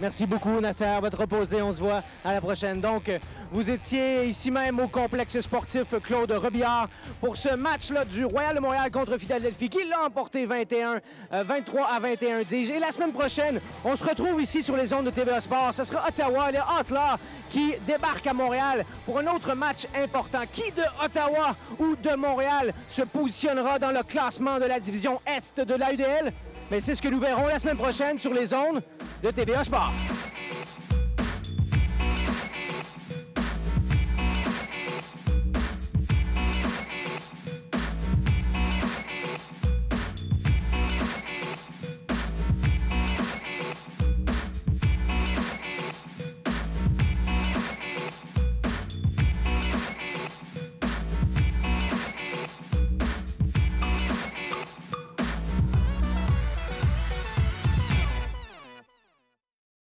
Merci beaucoup, Nasser. Va te reposer. On se voit à la prochaine. Donc, vous étiez ici même au complexe sportif Claude Robillard pour ce match-là du Royal de Montréal contre Philadelphie qui l'a emporté 23 à 21, dis-je. Et la semaine prochaine, on se retrouve ici sur les ondes de TVA Sport. Ce sera Ottawa, les Hawks qui débarquent à Montréal pour un autre match important. Qui de Ottawa ou de Montréal se positionnera dans le classement de la division Est de l'AUDL? Mais c'est ce que nous verrons la semaine prochaine sur les ondes de TVA Sport.